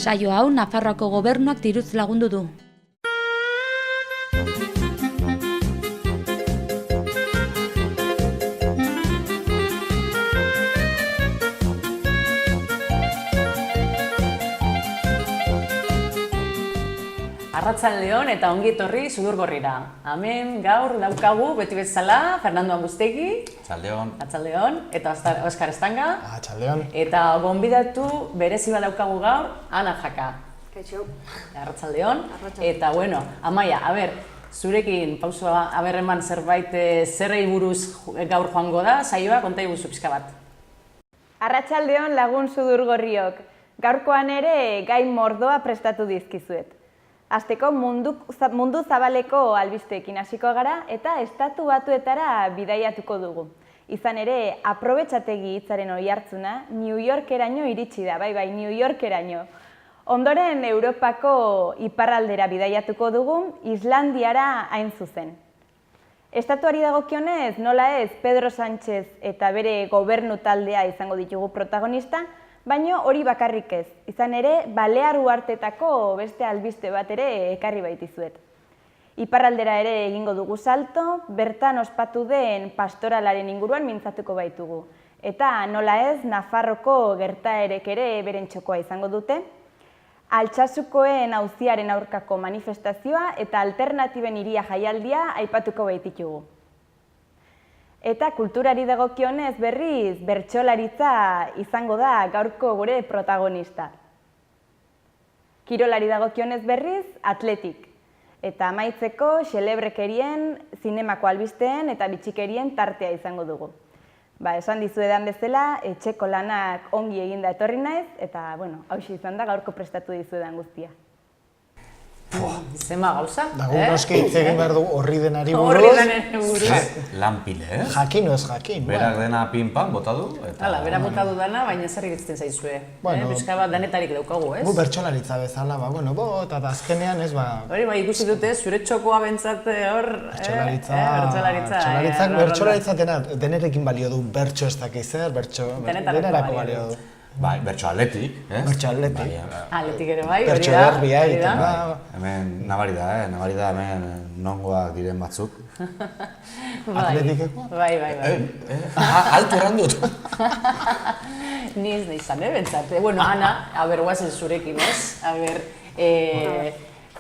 Saio hau Nafarroako gobernuak diruz lagundu du. Arratsaldeon eta ongi etorri Sudurgorrira. Hemen gaur daukagu beti bezala Fernando Angustegi. Arratsaldeon. Eta Oskar Estanga. Arratsaldeon. Eta gonbidatu berezi bat daukagu gaur Ana Jaka. Kaixo. Arratsaldeon. Eta bueno, Amaia, zurekin pausua eman zerbait zerrei buruz gaur joango da, saioa konta iguzu pixka bat. Arratsaldeon lagun Sudurgorriok. Gaurkoan ere gai mordoa prestatu dizkizuet. Hasteko mundu zabaleko albisteekin hasiko gara eta Estatu Batuetara bidaiatuko dugu. Izan ere, aprobetxategi hitzaren oihartzuna New Yorkeraino iritsi da, bai, New Yorkeraino. Ondoren Europako iparraldera bidaiatuko dugu, Islandiara hain zuzen. Estatuari dagokionez, nola ez, Pedro Sánchez eta bere gobernu taldea izango ditugu protagonista, baina hori bakarrik ez. Izan ere, Balear uhartetako beste albiste bat ere ekarri baitizuet. Iparraldera ere egingo dugu salto, bertan ospatu den pastoralaren inguruan mintzatuko baitugu. Eta nola ez, Nafarroko gertaerek ere beren txokoa izango dute. Altsasukoen auziaren aurkako manifestazioa eta alternatiben hiria jaialdia aipatuko baititugu. Eta kulturari dagokionez berriz, bertsolaritza izango da gaurko gure protagonista. Kirolari dagokionez berriz, atletik. Eta amaitzeko, xelebrekerien, zinemako albisteen eta bitxikerien tartea izango dugu. Esan dizuedan bezala, etxeko lanak ongi eginda etorri naiz, eta, hauxe izan da gaurko prestatu dizuedan guztia. Zema gauza, Dago noski hitz egin behar du horri denari buruz. Horri denari buruz. Lanpile, ez? Jakin o ez jakin. Berak dena pin-pan bota du. Hala, berak bota du dana, baina zer iritzten zaizue. Pixka bat danetarik daukagu, ez? Gu bertsolaritza bezala, eta azkenean ez, Hori, ikusi dute, zure txokoa bentsat hor... Bertsolaritza denerekin balio du, bertso ez dakiz zer, denerako balio du. Bai, bertso atletik, ez? Bertso atletik. Atletik ere bai, hori da. Bertso derbia egiten da. Hemen nabari da hemen nongoak diren batzuk. Atletikeko? Bai. Altu errandut. Ni ez nahizan, bentsat. Bueno, Ana, guazen zurekin, ez?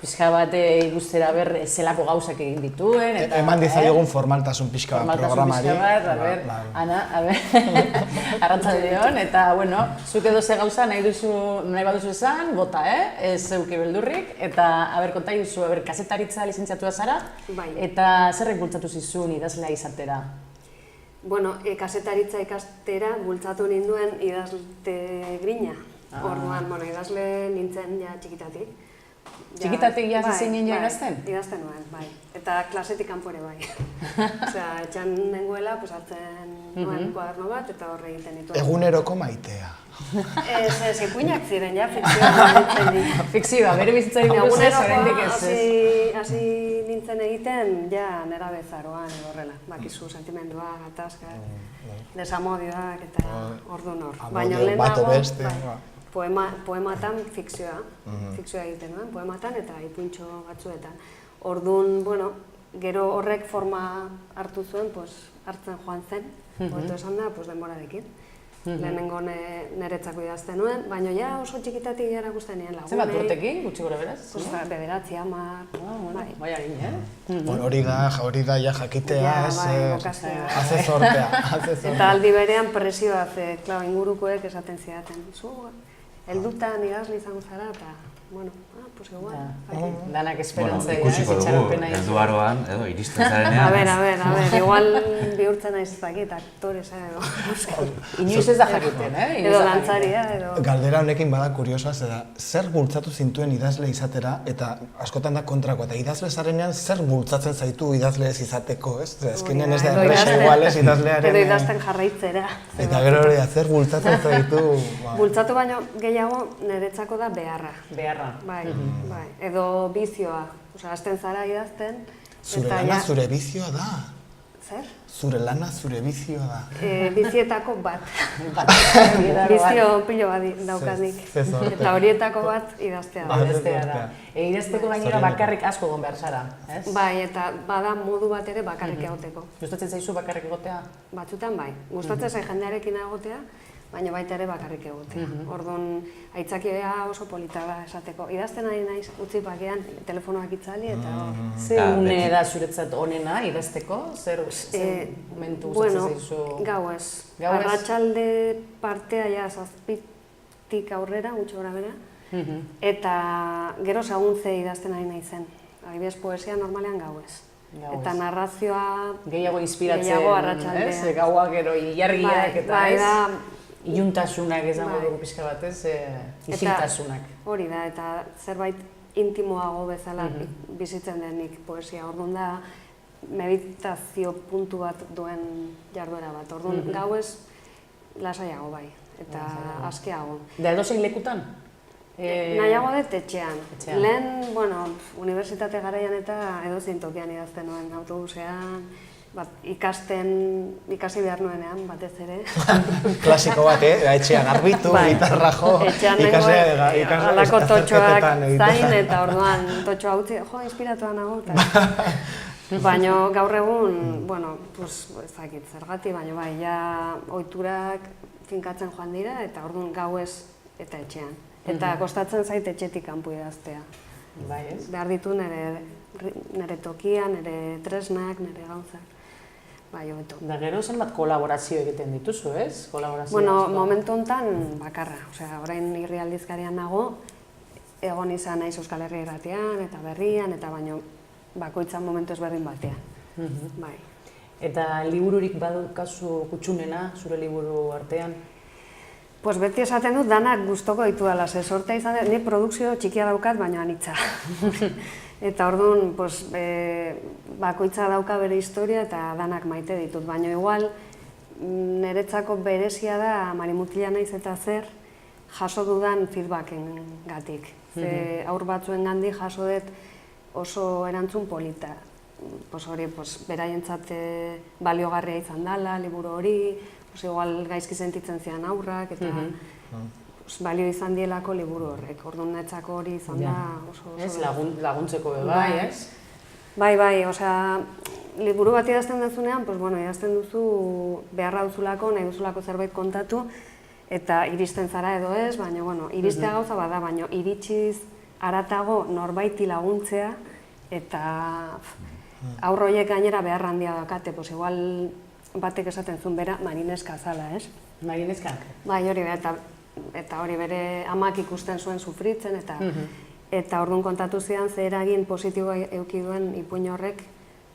Pixka bat ikustera zelako gauzak egin dituen. Eman dizaigun formaltasun pixka bat programari. Ana, arratsaldeon, eta, zuk edo ze gauza nahi baduzu esan, bota, ez zeuki beldurrik, eta, konta iguzu, kazetaritza lizentziatua zara, eta zerrek bultzatu zizun idazlea izatera? Kazetaritza ikastera bultzatu ninduen idazte grina. Orduan, idazle nintzen ja txikitatik. Txikitatik jasi zinen ja idazten? Idazten nuen, bai. Eta klasetik kanpore bai. Etxan nengoela, hartzen nuen kuaderno bat eta horre egiten dituen. Eguneroko maitea. Ez, ipuinak ziren, ja, fikzioa nintzen dit. Fikzioa, bere bizitzari buruz ez, oraindik ez. Hasi nintzen egiten, ja, nera bezaroan edo horrela. Bakizu, sentimendua, gatazkak, desamodioak eta orduan hor. Baina lehenago, poematan fikzioa egiten nuen, poematan eta ipuintxo batzuetan. Orduan, gero horrek forma hartu zuen, hartzen joan zen, hobeto esan da, denborarekin. Lehenengo niretzako idazten nuen, baina ja oso txikitatik erakusten nien lagunei. Zenbat urtekin, gutxi gora beraz? Bederatzi, 10. Bai harin, Hori da ja jakitea, haze zortea. Eta aldi berean presioa, ingurukoek esaten zidaten. Heldutan idazle izango zara eta, igual. Danak esperantzea, ikusiko dugu, helduaroan, iristen zarenean. Igual bihurtzen naiz ezakit, aktore zara edo. Inoiz ez da jakiten, edo dantzaria, edo... Galdera honekin bada kuriosoa, zer bultzatu zintuen idazle izatera, eta askotan da kontrakoa, eta idazle zarenean zer bultzatzen zaitu idazle ez izateko, ez? Ezkenean ez da erresa igualez idazlearen... Edo idazten jarraitzera. Eta gero hori, zer bultzatzen zaitu... Bultzatu baino gehiago niretzako da beharra. Bai. Edo bizioa, hasten zara idazten. Zure lana zure bizioa da. Zer? Zure lana, zure bizioa da. Bizietako bat. Bizio pilo bat daukanik. Eta horietako bat idaztea da. Idaztea da. Idazteko gainera bakarrik asko egon behar zara, ez? Bai, eta bada modu bat ere bakarrik egoteko. Gustatzen zaizu bakarrik egotea? Batzutan bai. Gustatzen zai jendearekin egotea, baina baita ere bakarrik egotea. Orduan, aitzakia oso polita da esateko. Idazten ari naiz utzi pakean telefonoak itzali eta... Zer une da zuretzat onena idazteko? Zer momentu gustatzen zaizu? Gauez. Arratsalde partea ja 7:00 aurrera, gutxi gora bera. Eta gero saguntze idazten ari naizen. Adibidez, poesia normalean gauez. Eta narrazioa... Gehiago inspiratzen, gehiago arratsaldean. Gaua gero ilargiak eta bai, ez? da, Iluntasunak esango dugu pixka batez, isiltasunak. Hori da, eta zerbait intimoago bezala bizitzen denik poesia. Orduan da, meditazio puntu bat duen jarduera bat. Orduan gauez lasaiago bai, eta askeago. Da edozein lekutan? Nahiago dut etxean. Lehen, unibertsitate garaian eta edozein tokian idazten nuen, autobusean, ikasi behar nuenean, batez ere. Klasiko bat, etxea garbitu, gitarra jo, etxean alako totxoak zain eta orduan totxoa utzi, inspiratua nago. Baina gaur egun, ez dakit zergatik, baina bai, ja ohiturak finkatzen joan dira eta orduan gauez eta etxean. Eta kostatzen zait etxetik kanpo idaztea. Behar ditu nire tokia, nire tresnak, nire gauzak. Bai, hobeto. Da gero zenbat kolaborazio egiten dituzu, ez? Momentu honetan bakarra. Orain irri aldizkarian nago, egon izan naiz Euskal Herria Irratian eta Berrian, eta baino bakoitzan momentu ezberdin batean. Bai. Eta libururik badukazu kutxunena, zure liburu artean? Pues beti esaten dut danak gustoko ditu dela, sortea izan dut, ni produkzio txikia daukat, baina anitza. Eta orduan, bakoitza dauka bere historia eta danak maite ditut, baina igual niretzako berezia da Marimutila naiz eta zer jaso dudan feedbacken gatik. Haur batzuen gandik jaso dut oso erantzun polita. Hori, beraientzat baliogarria izan dela, liburu hori, igual gaizki sentitzen zian aurrak, eta balio izan dielako liburu horrek. Orduan netzako hori izan da oso... Ez, laguntzeko bai, ez? Bai, liburu bat idazten duzunean, idazten duzu beharra duzulako, nahi duzulako zerbait kontatu, eta iristen zara edo ez, baina, iristea gauza bada, baina iritsiz haratago norbaiti laguntzea, eta aurroiek gainera behar handia dakate, igual batek esaten zuen bera marineska zala, ez? Marineskak? Bai, hori da, eta hori bere amak ikusten zuen sufritzen, eta orduan kontatu zidan ze eragin positiboa eduki duen ipuin horrek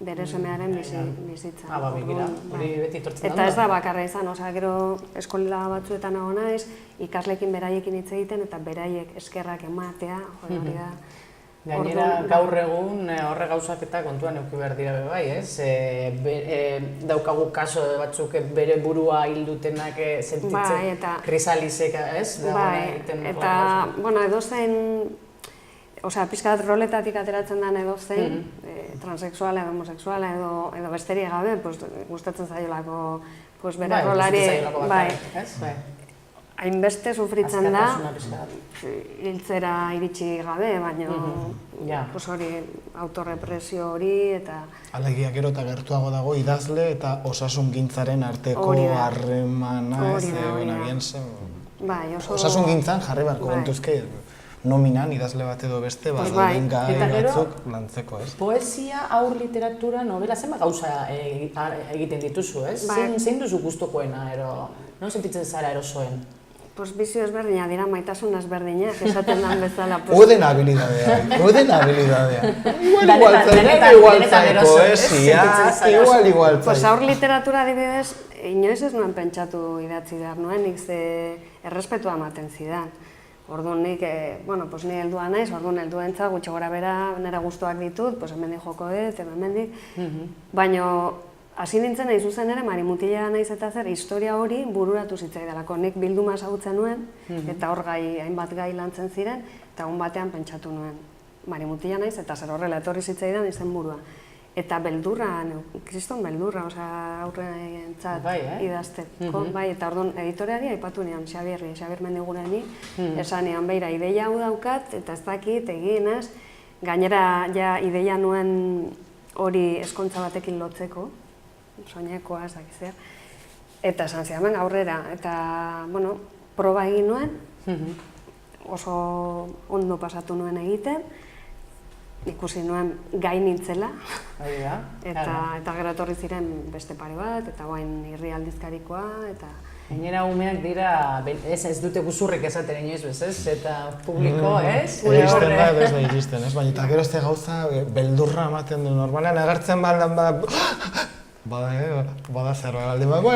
bere semearen bizitzan. Begira, hori beti tortzen da. Eta ez da bakarra izan, gero eskola batzuetan nago naiz, ikasleekin beraiekin hitz egiten eta beraiek eskerrak ematea, hori da. Gainera, gaur egun horre gauzak eta kontuan eduki behar dira bai, ez? Daukagu kaso batzuk bere burua hildutenak sentitzen, krisalisek, ez? Bai, eta, edozein, pixkat roletatik ateratzen den edozein, transexuala edo homosexuala edo besterik gabe, gustatzen zaiolako bere rolari, hainbeste sufritzen da, hiltzera iritsi gabe, baina hori autorrepresio hori eta... Alegia gero eta gertuago dago idazle eta osasungintzaren arteko harremana ez agian zen... Osasungintzan jarri beharko gintuzke nominan idazle bat edo beste, dauden gai batzuk lantzeko, ez? Poesia, aur literatura, novela, zenba gauza egiten dituzu, ez? Zein duzu gustokoena, non sentitzen zara erosoen? Bizio ezberdina dira, maitasun ezberdina, esaten den bezala. Oden habilidadea. Igual zain poesia, igual zain. Aur literatura adibidez, inoiz ez nuen pentsatu idatzi behar nuen, nik ze errespetua ematen zidan. Orduan nik, ni heldua naiz, orduan helduentza gutxi gora bera nire gustuak ditut, hemendik joko dut, hemendik. Baina hasi nintzen nahi zuzen ere, Marimutila naiz eta zer, historia hori bururatu zitzaidalako. Nik bilduma ezagutzen nuen, eta hor hainbat gai lantzen ziren, eta egun batean pentsatu nuen Marimutila naiz, eta zer horrela etorri zitzaidan izenburua. eta beldurra, kriston beldurra, aurrentzat idazteko, bai, eta orduan editoreari aipatu nian, Xabier Mendigurani, esan nian, beira, ideia hau daukat, eta ez dakit, egin, ez? Gainera, ja, ideia nuen hori eskontza batekin lotzeko, soinekoa, ez dakizea, eta esan ziamen aurrera, eta, bueno, proba egin nuen, oso ondo pasatu nuen egiten, ikusi nuen gai nintzela, eta gero etorri ziren beste pare bat, eta guain irri aldizkarikoa, eta... Gainera umeak dira, ez dute guzurrek esaten inoiz bez, ez? Eta publiko, ez? Iristen da, ez da iristen, ez? Baina eta gero ez gauza beldurra ematen du normalean, agertzen baldan bada zerbait aldi, bueno...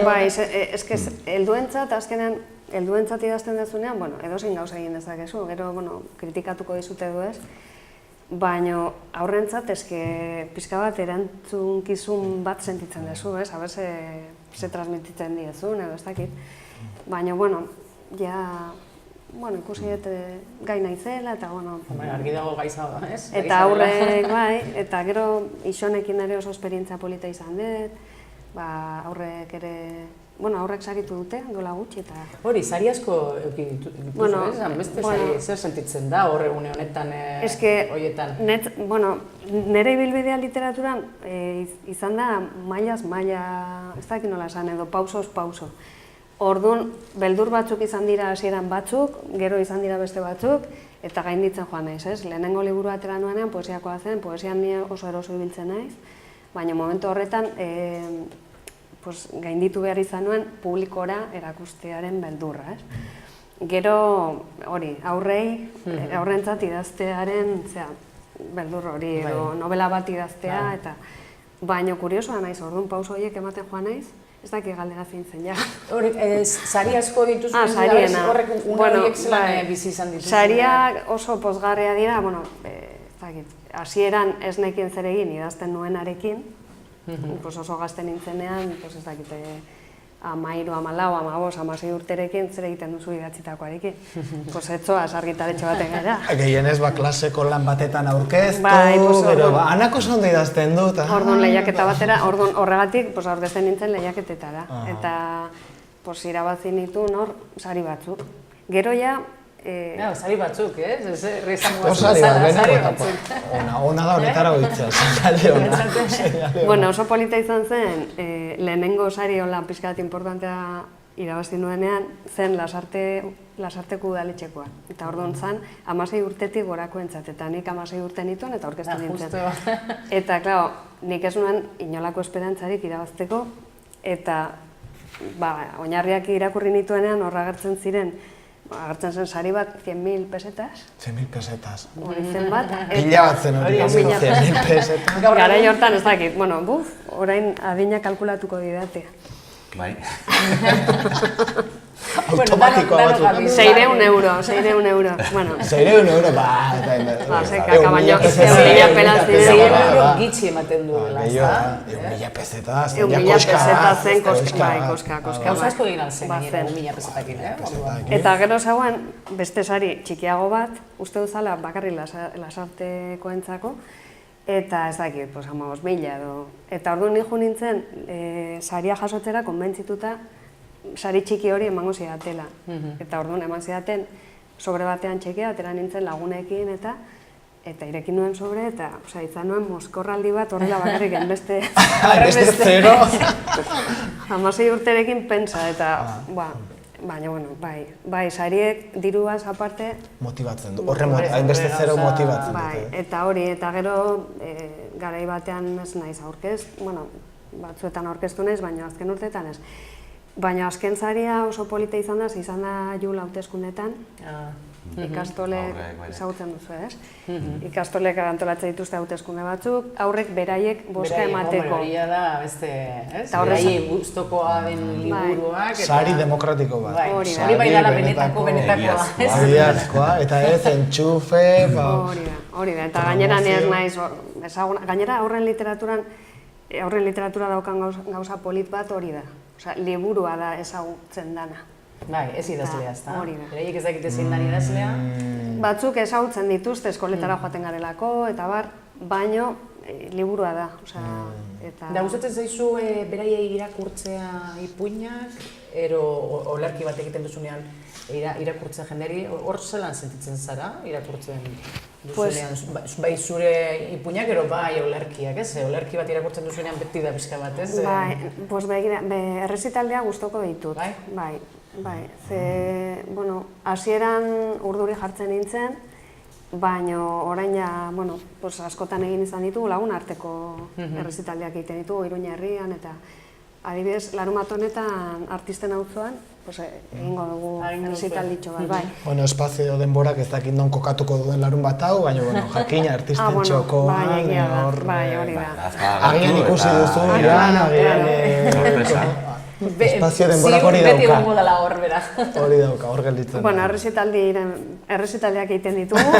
Bai, ez que helduentzat, azkenean, helduentzat idazten dezunean, bueno, edozein gauza egin dezakezu, gero, bueno, kritikatuko dizute du ez, baina aurrentzat eske pixka bat erantzunkizun bat sentitzen dezu, ez, haber ze transmititzen diezun, edo ez dakit. Baina, bueno, ja, bueno, ikusi dut gai naizela, eta, bueno... Argi dago gaiza da, ez? Eta aurrek, bai, eta gero isonekin ere oso esperientzia polita izan dut, aurrek ere... Bueno, aurrek saritu dute, dola gutxi eta... Hori, sari asko eukin dituzu, ez? Beste sari zer sentitzen da hor egune honetan, horietan? Bueno, nire ibilbidea literaturan izan da mailaz maila, ez dakit nola esan edo, pausoz pauso. Orduan, beldur batzuk izan dira hasieran batzuk, gero izan dira beste batzuk, eta gainditzen joan naiz, ez? Lehenengo liburu atera nuenean, poesiakoa zen, poesian ni oso eroso ibiltzen naiz, baina momentu horretan, gainditu behar izan nuen publikora erakustearen beldurra, ez? Gero, hori, aurrentzat idaztearen, beldur hori, edo novela bat idaztea, eta baina kuriosoa naiz, orduan pauso horiek ematen joan naiz, ez dakit galdera zein zen, ja. Hori, sari asko dituzu, horrek une horiek zelan bizi izan dituzu? Sariak oso pozgarria dira, bueno, ez dakit, hasieran ez nekien zer egin idazten nuenarekin, oso gazte nintzenean, ez dakite, 13, 14, 15, 16 urterekin zer egiten duzu idatzitakoarekin. Etzoaz argitaletxe baten gara. Gehienez, klaseko lan batetan aurkeztu, gero, anako ondo idazten dut. Orduan lehiaketa batera, orduan horregatik aurkezten nintzen lehiaketetara. Eta irabazi nitu hor sari batzuk. Gero ja, sari batzuk, ez? Sari batzuk. Ona da honetara goitza, seinale ona. Bueno, oso polita izan zen, lehenengo sari hola pixkat importantea irabazi nuenean, zen Lasarteko udaletxekoa. Eta orduan zen, 16 urtetik gorakoentzat, eta nik 16 urte nituen eta aurkeztu nintzen. Eta, klaro, nik ez nuen inolako esperantzarik irabazteko, eta oinarriak irakurri nituenean horra agertzen ziren, agertzen zen sari bat 100.000 pesetas. 100.000 pesetas. Hori zen bat. Pila bat zen hori, 100.000 pesetas. Garai hortan ez dakit, bueno, orain adina kalkulatuko didate. Bai. Automatikoa batzuk. 600 euro. 600 euro, sekaka, baina 1.000 pelaz dira. 600 euro gitxi ematen duela, ez da? 1.000 pesetas, 1.000 pesetas zen koska. Gauza asko egin alzen, 1.000 pesetakin, Eta gero zegoen, beste sari txikiago bat, uste duzala bakarri Lasartekoentzako, eta ez dakit, 15.000 edo. Eta orduan nijo nintzen, saria jasotzera konbentzituta, sari txiki hori emango zidatela. Eta orduan eman zidaten, sobre batean txekia, atera nintzen lagunekin eta irekin nuen sobre, eta izan nuen mozkorraldi bat horrela bakarrik enbeste... Beste zero! 16 urterekin pentsa, eta, baina, bueno, bai, sariek diruaz aparte... Motibatzen du, hainbeste zero motibatzen dute. Bai, eta hori, eta gero, garai batean ez naiz aurkez, bueno, batzuetan aurkeztu naiz, baina azken urteetan ez. Baina azken saria oso polita izan da Jul hauteskundetan. Ikastolek ezagutzen duzu, ez? Ikastolek antolatzen dituzte hauteskunde batzuk, aurrek beraiek bozka emateko. Beraia da, beste, ez? Beraiek guztokoa den liburuak. Sari demokratiko bat. Hori bai dala benetakoa, ez? Eta ez, entxufe... Hori da, eta gainera ni ez naiz, gainera aurren literatura daukan gauza polit bat hori da. Liburua da ezagutzen dana. Bai, ez idazlea, ez da? Hori da. Beraiek ez dakite zein dan idazlea? Batzuk ezagutzen dituzte eskoletara joaten garelako, eta baino liburua da, eta... Da, gustatzen zaizu beraiei irakurtzea ipuinak, ero olerki bat egiten duzunean irakurtzea jendeari, hor zelan sentitzen zara irakurtzen duzunean, bai zure ipuinak, ero bai olerkiak, ez? Olerki bat irakurtzen duzunean beti da pixka bat, ez? Bai, errezitaldea gustoko ditut. Bai, ze, bueno, hasieran urduri jartzen nintzen, baina orain askotan egin izan ditugu lagun arteko errezitaldiak egiten ditugu Iruña herrian, eta adibidez, larumat honetan artisten auzoan egingo dugu errezitalditxo bat, bai. Bueno, espazio denborak ez dakit non kokatuko duen larun bat hau, baina, jakina artisten txokoan, hor... Bai, hori da. Agian ikusi duzu, agian... Espazio denborak hori dauka. Beti gongo dela hor, bera. Hori dauka, hor gelditzen. Bueno, errezitaldiak egiten ditugu.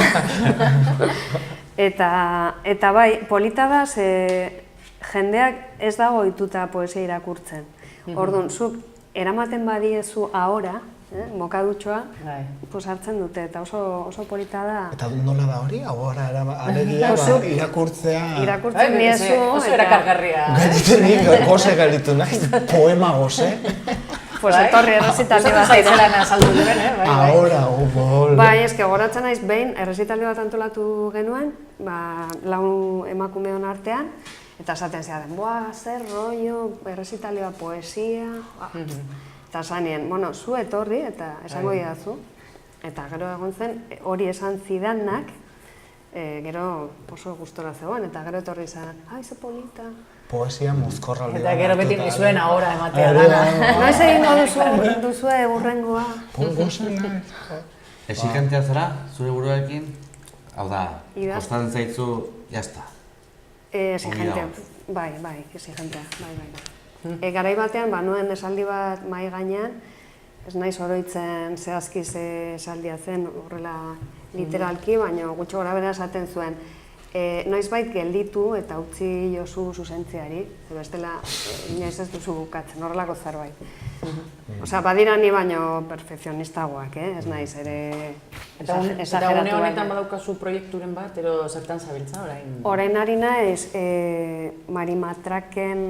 Eta bai, polita da, ze jendeak ez dago ohituta poesia irakurtzen. Orduan, zuk eramaten badiezu ahora, mokadutxoa, hartzen dute, eta oso polita da. Eta nola da hori? Ahora alegia irakurtzea... Irakurtzen niezu... Oso erakargarria. Gaititzen nik, goze galitu nahi, poema goze. Pues etorri errezitaldi bat ere. Zaitzelana saldu duen, Ahora, bol. Bai, eske goratzen naiz behin errezitaldi bat antolatu genuen, lau emakumeon artean, eta esaten ziaten, zer rollo, errezitaldi bat poesia... Eta zanien, bueno, zu etorri eta esango didazu. Eta gero egon zen, hori esan zidanak, gero oso gustora zegoen, eta gero etorri izan, ai, ze polita. Poesia mozkorraldi. Eta gero beti nizuen ahora ematea dana. Noiz egingo duzue urrengoa. Gozen nahi. Exigentea zara, zure buruarekin? Hau da, kostatzen zaitzu, jazta. Exigentea, bai, exigentea, bai. Garai batean, nuen esaldi bat mahai gainean, ez naiz oroitzen zehazki ze esaldia zen, horrela literalki, baina gutxi gora bera esaten zuen. Noizbait gelditu eta utzi jozu zuzentziari, bestela inoiz ez duzu bukatzen, horrelako zerbait. Osea, badira ni baino perfekzionistagoak, ez naiz ere exageratu. Eta une honetan badaukazu proiekturen bat, ero zertan zabiltza orain? Orain ari naiz Marimatraken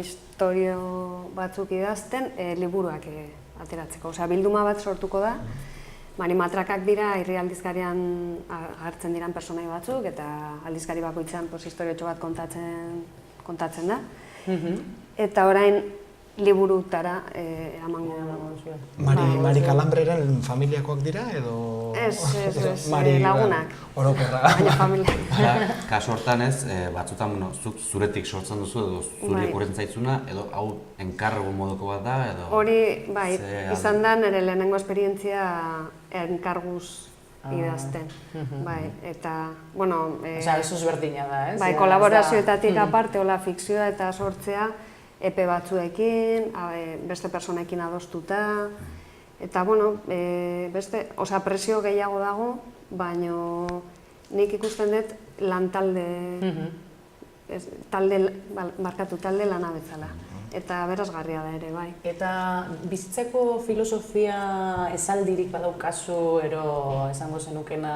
historio batzuk idazten liburuak ateratzeko. Osea, bilduma bat sortuko da. Marimatrakak dira irri aldizkarian hartzen diran personai batzuk, eta aldizkari bakoitzean historiotxo bat kontatzen da. Eta orain liburutara eramango. Mari Kalambreren familiakoak dira, edo... Ez, lagunak. Orokorra. Baina familiak. Kaso hortan ez, batzutan zuk zuretik sortzen duzu, edo zure ikurretzen zaitzuna, edo hau enkargu moduko bat da, edo... Hori, bai, izan da nire lehenengo esperientzia enkarguz idazten. Bai, eta, bueno... Osa, eso ezberdina da, ez? Bai, kolaborazioetatik aparte, hola, fikzioa eta sortzea, epe batzuekin, beste personekin adostuta, eta, bueno, presio gehiago dago, baina nik ikusten dut lan talde lana bezala, eta berazgarria da ere, bai. Eta bizitzeko filosofia esaldirik badaukazu, ero esango zenukena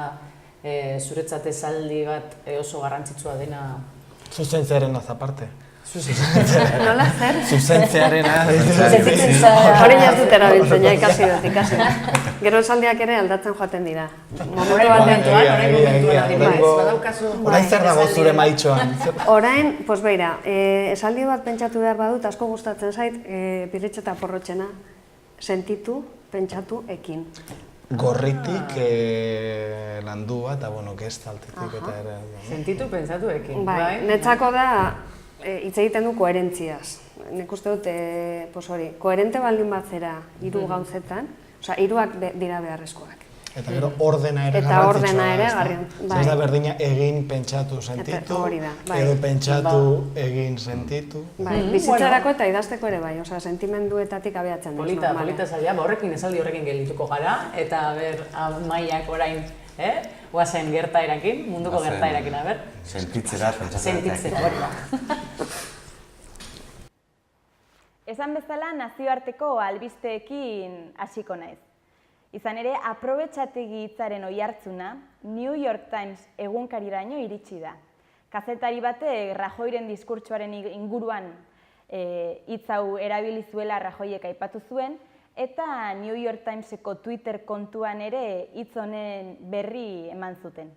zuretzat esaldi bat oso garrantzitsua dena? Zuzentzearen azaparte. Nola zer? Zuzentzearen Horrein ez dut erabiltzen, ikasi dut. Gero esaldiak ere aldatzen joaten dira. Orain zer dago zure maitxoan? Orain, pues beira, esaldi bat pentsatu behar badut, asko gustatzen zait, Pirritx eta Porrotxena, sentitu, pentsatu, ekin. Gorritik landua eta, bueno, gestaltetik eta ere... Sentitu, pentsatu, ekin, bai? Netzako da, hitz egiten du koherentziaz. Nik uste dut, koherente baldin bat zera hiru gauzetan, osea, hiruak dira beharrezkoak. Eta gero ordena ere garrantzitsua. Eta ordena ere garrantzitsua. Ez da berdina egin, pentsatu, sentitu, edo pentsatu, egin, sentitu. Bizitzarako eta idazteko ere bai, osea, sentimenduetatik abiatzen duz. Polita esaldia, esaldi horrekin geldituko gara, eta Maiak orain, oazen gertaerakin, munduko gertaerakin, Sentitzera, pentsatzen. Sentitzera, hori da. Esan bezala nazioarteko albisteekin hasiko naiz. Izan ere, aprobetxategi hitzaren oihartzuna New York Times egunkariraino iritsi da. Kazetari batek Rajoyren diskurtsoaren inguruan hitz hau erabili zuela Rajoyek aipatu zuen, eta New York Timeseko Twitter kontuan ere hitz honen berri eman zuten.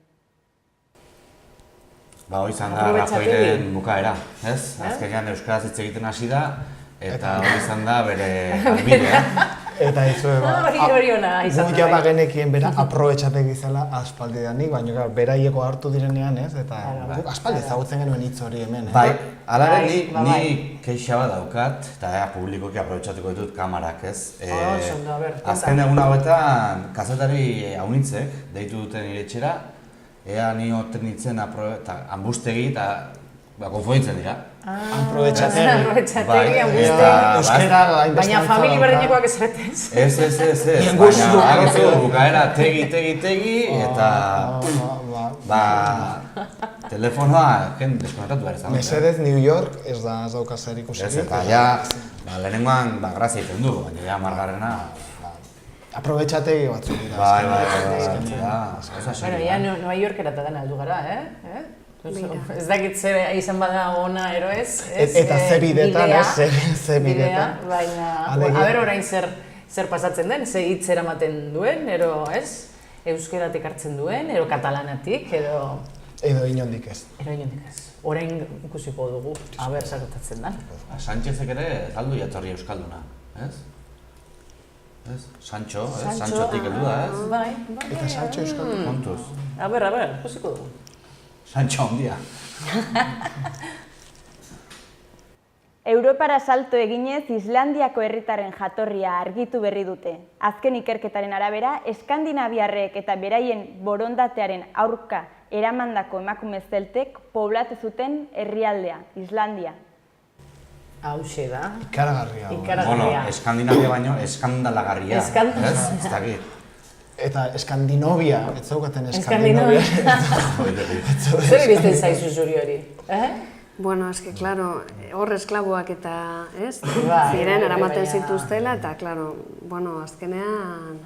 Hoi izan da Rajoyren bukaera, ez? Azkenean euskaraz hitz egiten hasi da, eta hori izan da bere albidea. Eta izue, hori ona izan da. Gu genekien bera aprobetxatek izela aspaldidanik, baina beraieko hartu direnean, ez? Eta guk aspaldi ezagutzen genuen hitz hori hemen. Bai, alare ni keixa bat daukat, eta publikoki aprobetxatuko ditut kamarak, ez? Azken egun hauetan, kazetari haunitzek deitu duten nire etxera, ea ni oten nintzen hanbustegi eta konfonitzen dira. Aprobetxategi, hanbustegi. Euskera hainbeste Baina famili berdinekoak ez retez. Ez, baina agetzu bukaera tegi, eta telefonoa deskonektatu behar izan. Mesedez New York ez dauka zer ikusi. Ez, eta ja, lehenengoan grazia egiten du, baina ja margarrena... Aprobetxategi batzuk dira. Bai, Bueno, ja Nueva Yorkera eta dena aldu gara, Ez dakit zer izan bada ona ero ez. Eta ze bidetan, ze bidetan. Baina, haber orain zer pasatzen den, ze hitz eramaten duen, ero ez? Euskeratik hartzen duen, ero katalanatik, edo... Edo inondik ez. Orain ikusiko dugu, haber zartatzen da. Sánchezek ere galdu jatorri euskalduna, ez? Sancho, Sanchotik heldu da, ez? Bai. Eta Sancho euskalduna. Kontuz. Aber, ikusiko dugu. Sancho handia. Europara salto eginez Islandiako herritarren jatorria argitu berri dute. Azken ikerketaren arabera, Eskandinaviarrek eta beraien borondatearen aurka eramandako emakume zeltek poblatu zuten herrialdea, Islandia. Hauxe da. Ikaragarria. Bueno, Eskandinavia baino, eskandalagarria. Ez dakit. Eta Eskandinavia, ez zaukaten Eskandinavia. Zer iristen zaizu zuri hori? Bueno, eske, klaro, hor esklaboak eta, ez? Ziren, eramaten zituztela, eta, klaro, bueno, azkenean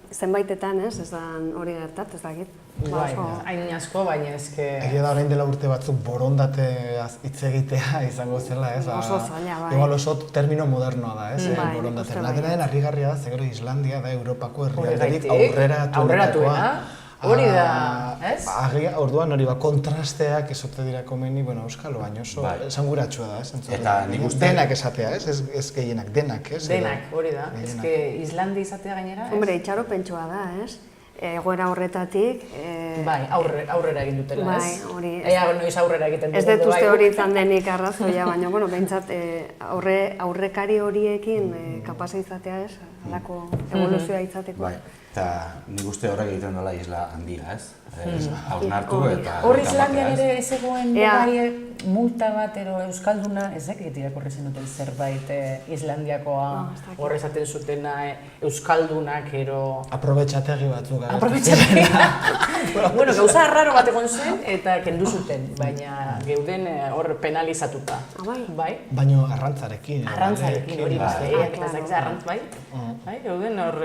zenbaitetan, ez? Ez da hori gertat, ez dakit. Bai, hain asko, baina eske... Egia da orain dela urte batzuk borondate hitz egitea izango zela, ez? Oso zaila, bai. Igual oso termino modernoa da, ez? Borondate. Dena den harrigarria da, zegero Islandia da Europako herrialderik aurreratuena. Hori da, ez? Orduan hori kontrasteak esote dira komeni, bueno, euskalo, baina oso esanguratsua da, ez? Eta nik uste... Denak esatea, ez? Ez gehienak, denak, ez? Denak, hori da. Eske Islandi izatea gainera, ez? Hombre, itxaropentsua da, ez? Egoera horretatik... Bai, aurrera egin dutela, ez? Bai, hori... Ea, noiz aurrera egiten dut. Ez dut uste hori izan denik arrazoia, baina, bueno, behintzat aurrekari horiekin kapasa izatea, ez? Halako evoluzioa izateko. Bai, eta nik uste horrek egiten dola isla handia, ez? Hausnartu eta... Hor Islandian ere ez egoen multa bat ero euskalduna, ez dakit irakurri zenuten zerbait Islandiakoa, hor esaten zutena euskaldunak ero... Aprobetxategi batzuk. Aprobetxategi? Bueno, gauza raro bat egon zen eta kendu zuten, baina geuden hor penalizatuta. Bai? Baina arrantzarekin. Arrantzarekin, hori ez arrantz bai? Geuden hor...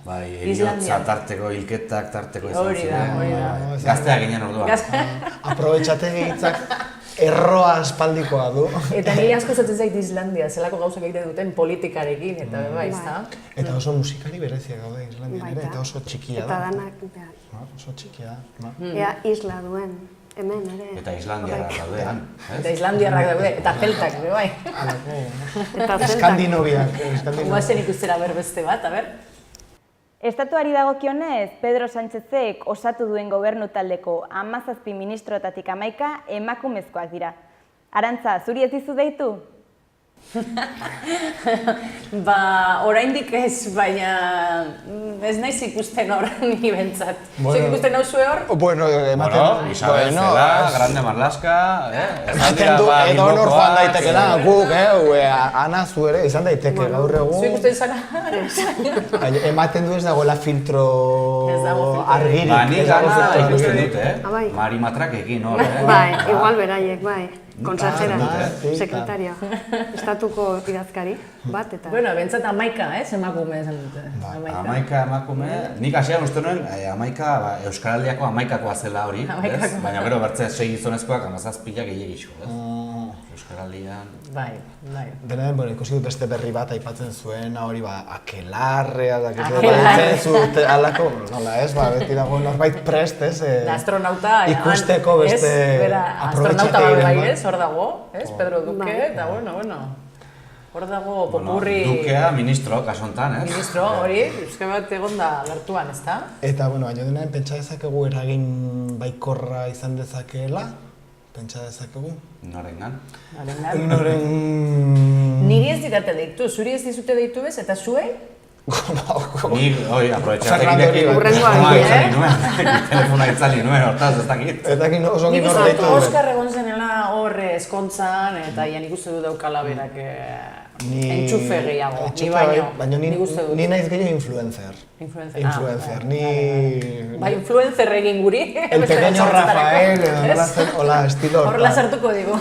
Bai, eriotza tarteko, hilketak tarteko izan ziren. Hori da. Gaztea ginen orduan. Aprobetxategi hitzak erroa aspaldikoa du. Eta nire asko zaten zait Islandia, zelako gauzak egiten duten politikarekin, eta bai, ezta? Eta oso musikari bereziak gaude Islandian ere, eta oso txikia da. Eta danak, oso txikia da. Ea isla duen, hemen ere. Eta Islandiarrak daudean, ez? Eta Islandiarrak daude, eta celtak, bai. Eskandinaviak. Guazen ikustera berbeste bat, a ber? Estatuari dagokionez, Pedro Sánchezek osatu duen gobernu taldeko 17 ministroetatik 11 emakumezkoak dira. Arantza, zuri ez dizu deitu? Oraindik ez, baina ez naiz ikusten hor ni bentsat. Zuek ikusten nauzue hor? Bueno, Isabel Cela, Grande Marlaska, ematen du, edo nor joan daitekela, guk, Ana zu ere, izan daiteke gaur egun. Zuek ikusten zara? Ematen du ez dagoela filtro argirik. Nik Ana ikusten dut, Mari Matrakekin hor, Bai, igual beraiek, bai. konsejera, sekretaria, estatuko idazkari bat eta... Bueno, bentsat 11, emakume esan dute. 11 emakume, nik hasieran uste nuen 11 Euskaraldiako 11koa zela hori, baina gero bertze 6 gizonezkoak 17 gehiagixo, ez? Euskaraldian... Bai. Dena den, ikusi dut beste berri bat aipatzen zuen, hori akelarrea, dakitzen zut, alako, nola ez, beti dago norbait prest, ez? Astronauta, ikusteko beste astronauta bai ez, hor dago, ez? Pedro Duque, eta bueno. Hor dago popurri... Dukea, ministro, kaso hontan, ez? Ministro, hori, euske bat egon da gertuan, ez da? Eta, baina denaren pentsa dezakegu eragin baikorra izan dezakeela? Pentsa dezakegu? Norengan? Niri ez didate deitu, zuri ez dizute deitu bez, eta zuei? Ni, aprovechatzekinekin telefona itzali nuen, hortaz, ez dakit. Ez dakit oso ongi nor deitu. Oskar egon zenela hor eskontzan, eta nik uste du daukala berak entxufe gehiago, ni baino. Baina ni naiz gehiago influencer. Influencer, ni... Ba, influencer egin guri. El pequeño Rafael, hola, estilo hortan. Horrela sartuko digo.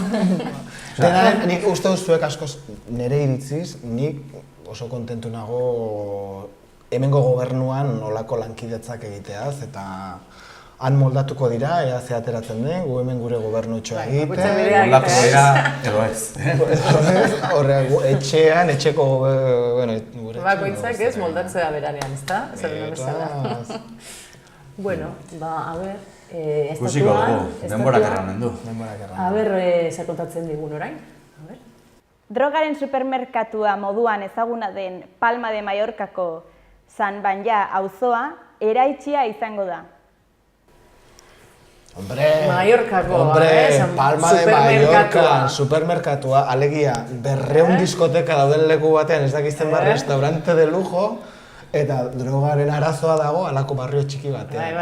Nik uste dut zuek askoz nire iritziz, nik oso kontentu nago hemengo gobernuan olako lankidetzak egiteaz, eta han moldatuko dira, ea ze ateratzen den, gu hemen gure gobernu itxoa egiten. Moldatuko dira, edo ez. Horre, etxean, etxeko gure... Bakoitzak ez, moldatzea beranean, ez da? Bueno, a ber, Kusiko dugu, denborak erranen du. A ber, zer kontatzen digun orain? Drogaren supermerkatua moduan ezaguna den Palma de Mallorcako San Banja auzoa eraitsia izango da. Palma de Mallorca, supermerkatua, alegia, 200 diskoteka dauden leku batean, ez dakizten restaurante de lujo, eta drogaren arazoa dago alako barrio txiki batean.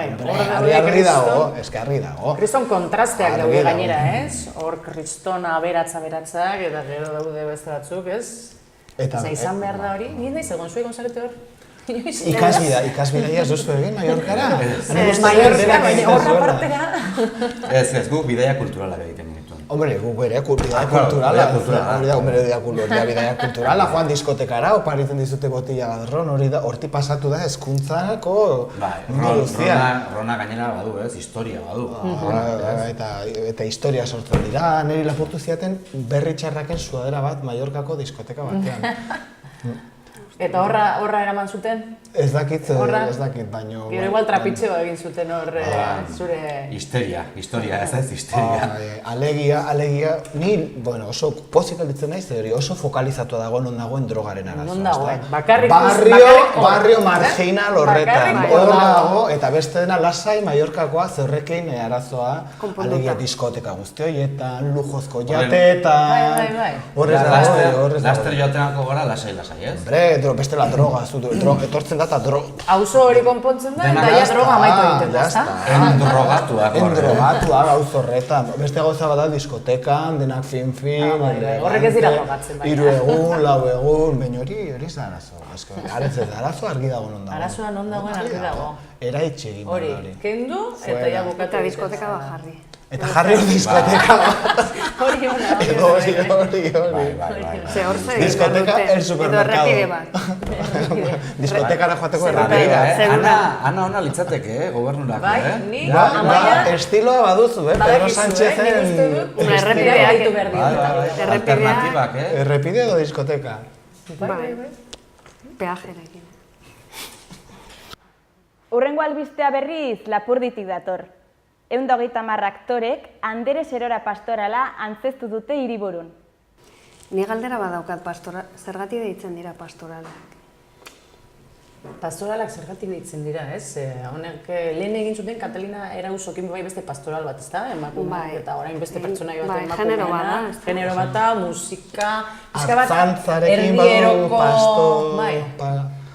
Argi dago, argi dago. Kriston kontrasteak daude gainera, ez? Hor kriston aberatzak, eta gero daude beste batzuk, ez? Eta izan behar da hori, nire nahiz egon zuegon zarete hor? Ikasbidea ez duzu egin, Mallorcara? Mallorca, baina horra partera. Ez, guk bidaia kulturala egiten genituen. Hombre, guk ere bidaia kulturala, joan diskotekara, oparitzen dizute botilla bat ron, horti pasatu da hezkuntzako mundu guztia. Rona gainera badu, ez, historia badu. Eta historia sortzen dira, niri lapurtu ziaten berri txarraken suadera bat Mallorcako diskoteka batean. Eta horra eraman zuten? Ez dakit, baino... Gero igual trapitxeo egin zuten hor zure... Historia, ez ez, histeria. Alegia, ni, oso pozik alditzen naiz, oso fokalizatua dago non dagoen drogaren arazoa. Non dagoen, barrio marginal horretan. Hor dago, eta beste dena lasai Mallorcakoa zerrekin arazoa, alegia diskoteka guzti horietan, lujozko jatetan... Horrez dago. Laster joatenako gara lasai, ez? Bestela droga, etortzen da eta droga... Auzo hori konpontzen da eta ja droga amaitu egiten da, ezta? Endrogatuak gauz horretan. Beste gauza bada diskotekan, denak fin, horrek ez dira drogatzen baina. 3 egun, 4 egun, baina hori ez da arazo. Arazo argi dago non dago. Arazoa non dagoen argi dago. Eraitxe egin hori. Kendu eta ja bukatu. Eta diskoteka bat jarri. Eta jarri hor diskoteka bat. Hori. Ze hor ze diskoteka el supermercado. Edo errepide bat. Diskotekara joateko errepide. Ana ona litzateke, gobernurako, Bai, ni Amaia... Estiloa baduzu, Pedro Sánchezen... Errepidea ditu behar ditu. Alternatibak, Errepide edo diskoteka? Bai, peajerekin. Hurrengo albistea berriz Lapurditik dator. 130 aktorek Andere Serora pastorala antzeztu dute hiriburun. Ni galdera badaukat zergatik deitzen dira pastoralak. Pastoralak zergatik deitzen dira, ez? Honek lehen egin zuten Katalina Erausokin bai beste pastoral bat, ezta? Emakumeak eta orain beste pertsonaia bat emakumeena. Genero bata, musika, atzantzarekin badu pastor...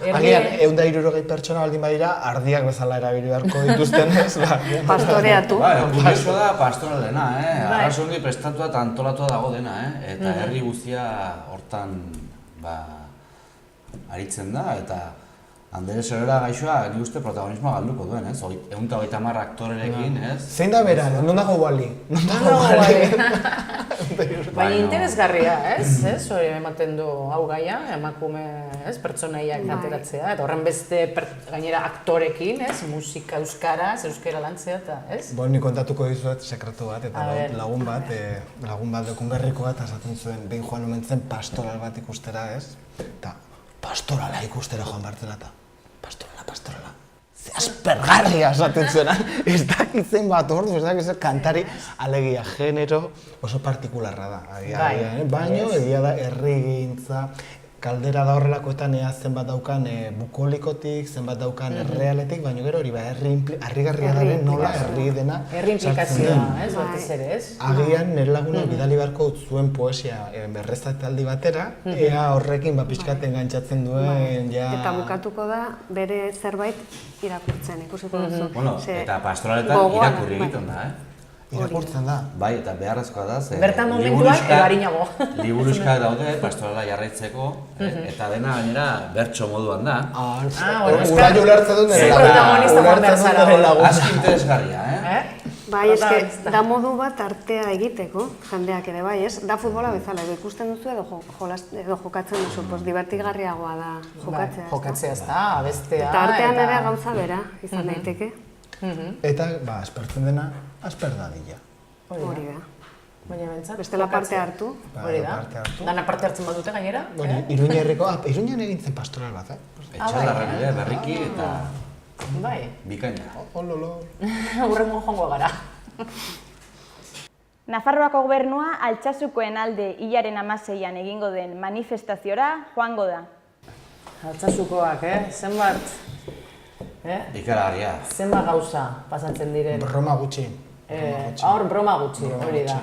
Agian, 160 pertsona baldin badira, ardiak bezala erabili beharko dituzten ez, pastoreatu. Kurioso da pastoralena, arrazo ongi prestatua eta antolatua dago dena, eta herri guztia hortan aritzen da, eta Ander Herrera gaixoa, nik uste protagonismoa galduko duen, ez? 130 aktorerekin, ez? Zein da bera, non dago Wall-E? Non dago Wall-E? Baina interesgarria, ez? Hori ematen du hau gaia, emakume, ez? Pertsonaiak ateratzea, eta horren beste gainera aktorekin, ez? Musika euskaraz, euskara lantzea, eta, ez? Nik kontatuko dizuet sekretu bat, eta lagun bat dekungarriko bat, esaten zuen, behin joan omen zen pastoral bat ikustera, ez? Eta pastorala ikustera joan bartzela eta pastorala. Ze aspergarria esaten zuena, ez dakitzen bat ordu, ez dakitzen kantari, alegia genero oso partikularra da. Baino, egia da herrigintza, kaldera da horrelakoetan zenbat daukan bukolikotik, zenbat daukan errealetik, baina gero hori harrigarria daren nola herri dena herri implikazioa, ez, batez ere, ez? Agian nire lagunak bidali beharko zuen poesia berreztaldi batera, ea horrekin pixkat engantzatzen duen, ja... Eta bukatuko da bere zerbait irakurtzen, ikusiko duzu. Bueno, eta pastoraletan irakurri egiten da, Irakurtzen da. Bai, eta beharrezkoa da, ze... Bertan momentuak edo harinago. Liburuxkak daude, pastorala jarraitzeko, eta dena gainera bertso moduan da. Ura julertzen dut nire lagun. Aski interesgarria, Bai, eske, da modu bat artea egiteko, jendeak ere bai, ez? Da futbola bezala, edo ikusten duzu edo jokatzen duzu, pues divertigarriagoa da jokatzea. Jokatzea ez da, abestea... Eta artean ere gauza bera, izan daiteke. Eta, aspertzen dena, asper dadila. Hori da. Baina bentsat, bestela parte hartu. Hori da. Dana parte hartzen badute gainera. Iruña herriko, Iruñan egintzen pastoral bat, Etxalarren ere, berriki eta... Bai. Bikaina. Ololo. Hurrengo joango gara. Nafarroako gobernua Altsasukoen alde hilaren 16an egingo den manifestaziora joango da. Altsasukoak, zenbat... Ikaragarria. Zenbat gauza pasatzen diren. Broma gutxi. Hor broma gutxi, hori da.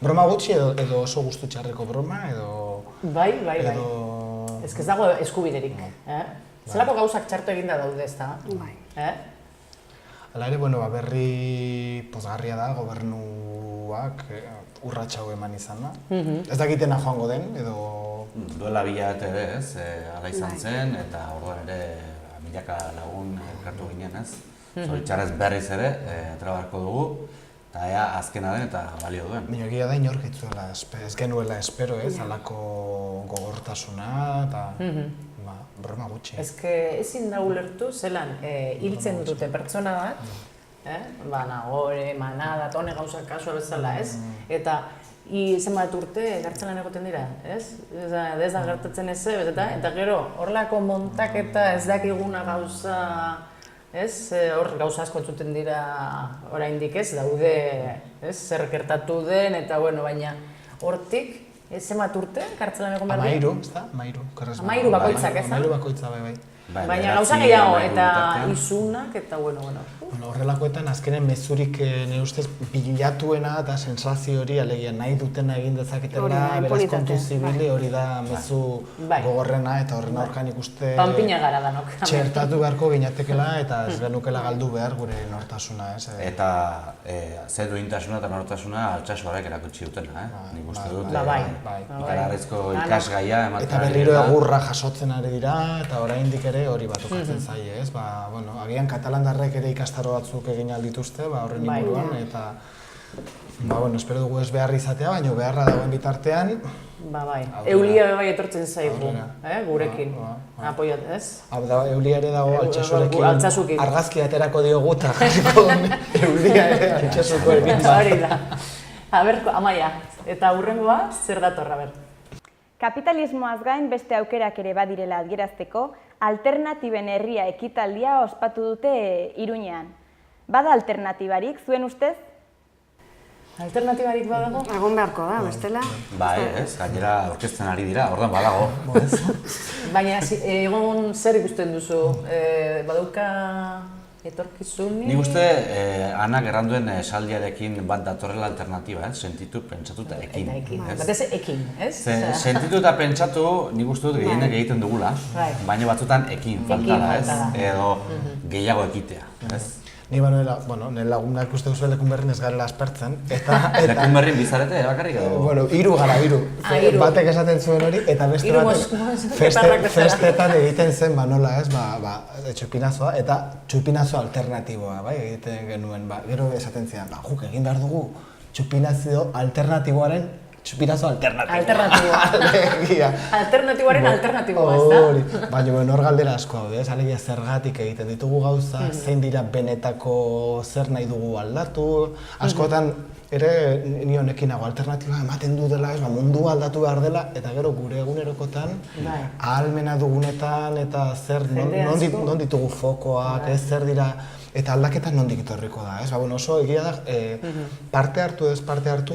Broma gutxi edo oso gustu txarreko broma edo... Bai. Ez que ez dago eskubiderik. Zelako gauzak txarto eginda daude, ez da? Bai. Hala ere, berri pozgarria da gobernuak urratsa hau eman izan da. Ez dakitena joango den, edo... Duela bilabete ere, ez, hala izan zen, eta orduan ere milaka lagun elkartu ginen, ez? Zoritxarrez berriz ere, atera beharko dugu, eta ea azkena den eta balio duen. Baina egia da inork ez genuela espero, ez, halako gogortasuna eta broma gutxi. Ez que ezin da ulertu zelan hiltzen dute pertsona bat, Nagore, Manada, tone gauzak kasua bezala, ez? Eta zenbat urte gartzelan egoten dira, ez? Ez da gertatzen ez eta gero horrelako montaketa ez dakiguna gauza, ez? Hor gauza asko entzuten dira oraindik ez, daude, ez? Zer gertatu den eta baina hortik zenbat urte gartzelan egon behar dira? 13, ez da? 13. 13 bakoitzak, ez da? 13 bakoitza, bai. Baina gauza gehiago eta izunak eta horrelakoetan azkenen mezurik nire ustez bilatuena eta sensazio hori alegia nahi dutena egin dezaketela, beraz kontu zibili hori da mezu gogorrena eta horren aurkan ikuste panpina gara danok. Txertatu beharko ginatekela eta ez genukela galdu behar gure nortasuna, ez? Eta ze duintasuna eta nortasuna Altsasuarrek erakutsi dutena, nik uste dut ikaragarrizko ikasgaia ematen. Eta berriro egurra jasotzen ari dira eta oraindik ere hori bat okatzen zaie, ez? Agian katalandarrek ere ikastaro batzuk egin aldituzte, horren inguruan, eta espero dugu ez behar izatea, baina beharra dagoen bitartean... Eulia bai etortzen zaigu, gurekin, apoiat, ez? Eulia ere dago Altsasurekin, argazki aterako diogu eta jarriko Eulia ere Altsasukoekin. Hori da. Amaia, eta hurrengoa zer datorra, ber? Kapitalismoaz gain beste aukerak ere badirela adierazteko, alternatiben herria ekitaldia ospatu dute Iruñean. Bada alternatibarik, zuen ustez? Alternatibarik badago? Egon beharko da, bestela. Bai, ez, gainera orkesten ari dira, ordan badago. Baina egon zer ikusten duzu? Badauka etorkizunik? Nik uste Anak erranduen esaldiarekin bat datorrela alternatiba, sentitu, pentsatu eta ekin. Batez ekin, ez? Sentitu eta pentsatu nik uste dut gehienek egiten dugula, baina batzutan ekin falta da, ez? Edo gehiago ekitea, ez? Ni nire lagunak uste duzu Lekunberrin ez garela aspertzen. Lekunberrin bizarete, bakarrik edo? Bueno, 3 gara, 3. Batek esaten zuen hori, eta beste batek festetan egiten zen, nola ez, txupinazoa, eta txupinazo alternatiboa, bai, egiten genuen, gero esaten zidan, guk egin behar dugu txupinazio alternatiboaren txupinazo alternatiboa. Alternatiboaren alternatiboa, ez da? Hori, baina hor galdera asko hau, alegia zergatik egiten ditugu gauza, zein dira benetako zer nahi dugu aldatu, askotan ere ni honekin nago alternatiba ematen du dela, mundua aldatu behar dela, eta gero gure egunerokotan ahalmena dugunetan eta zer, non ditugu fokoak, zer dira, eta aldaketan nondik etorriko da, oso egia da, parte hartu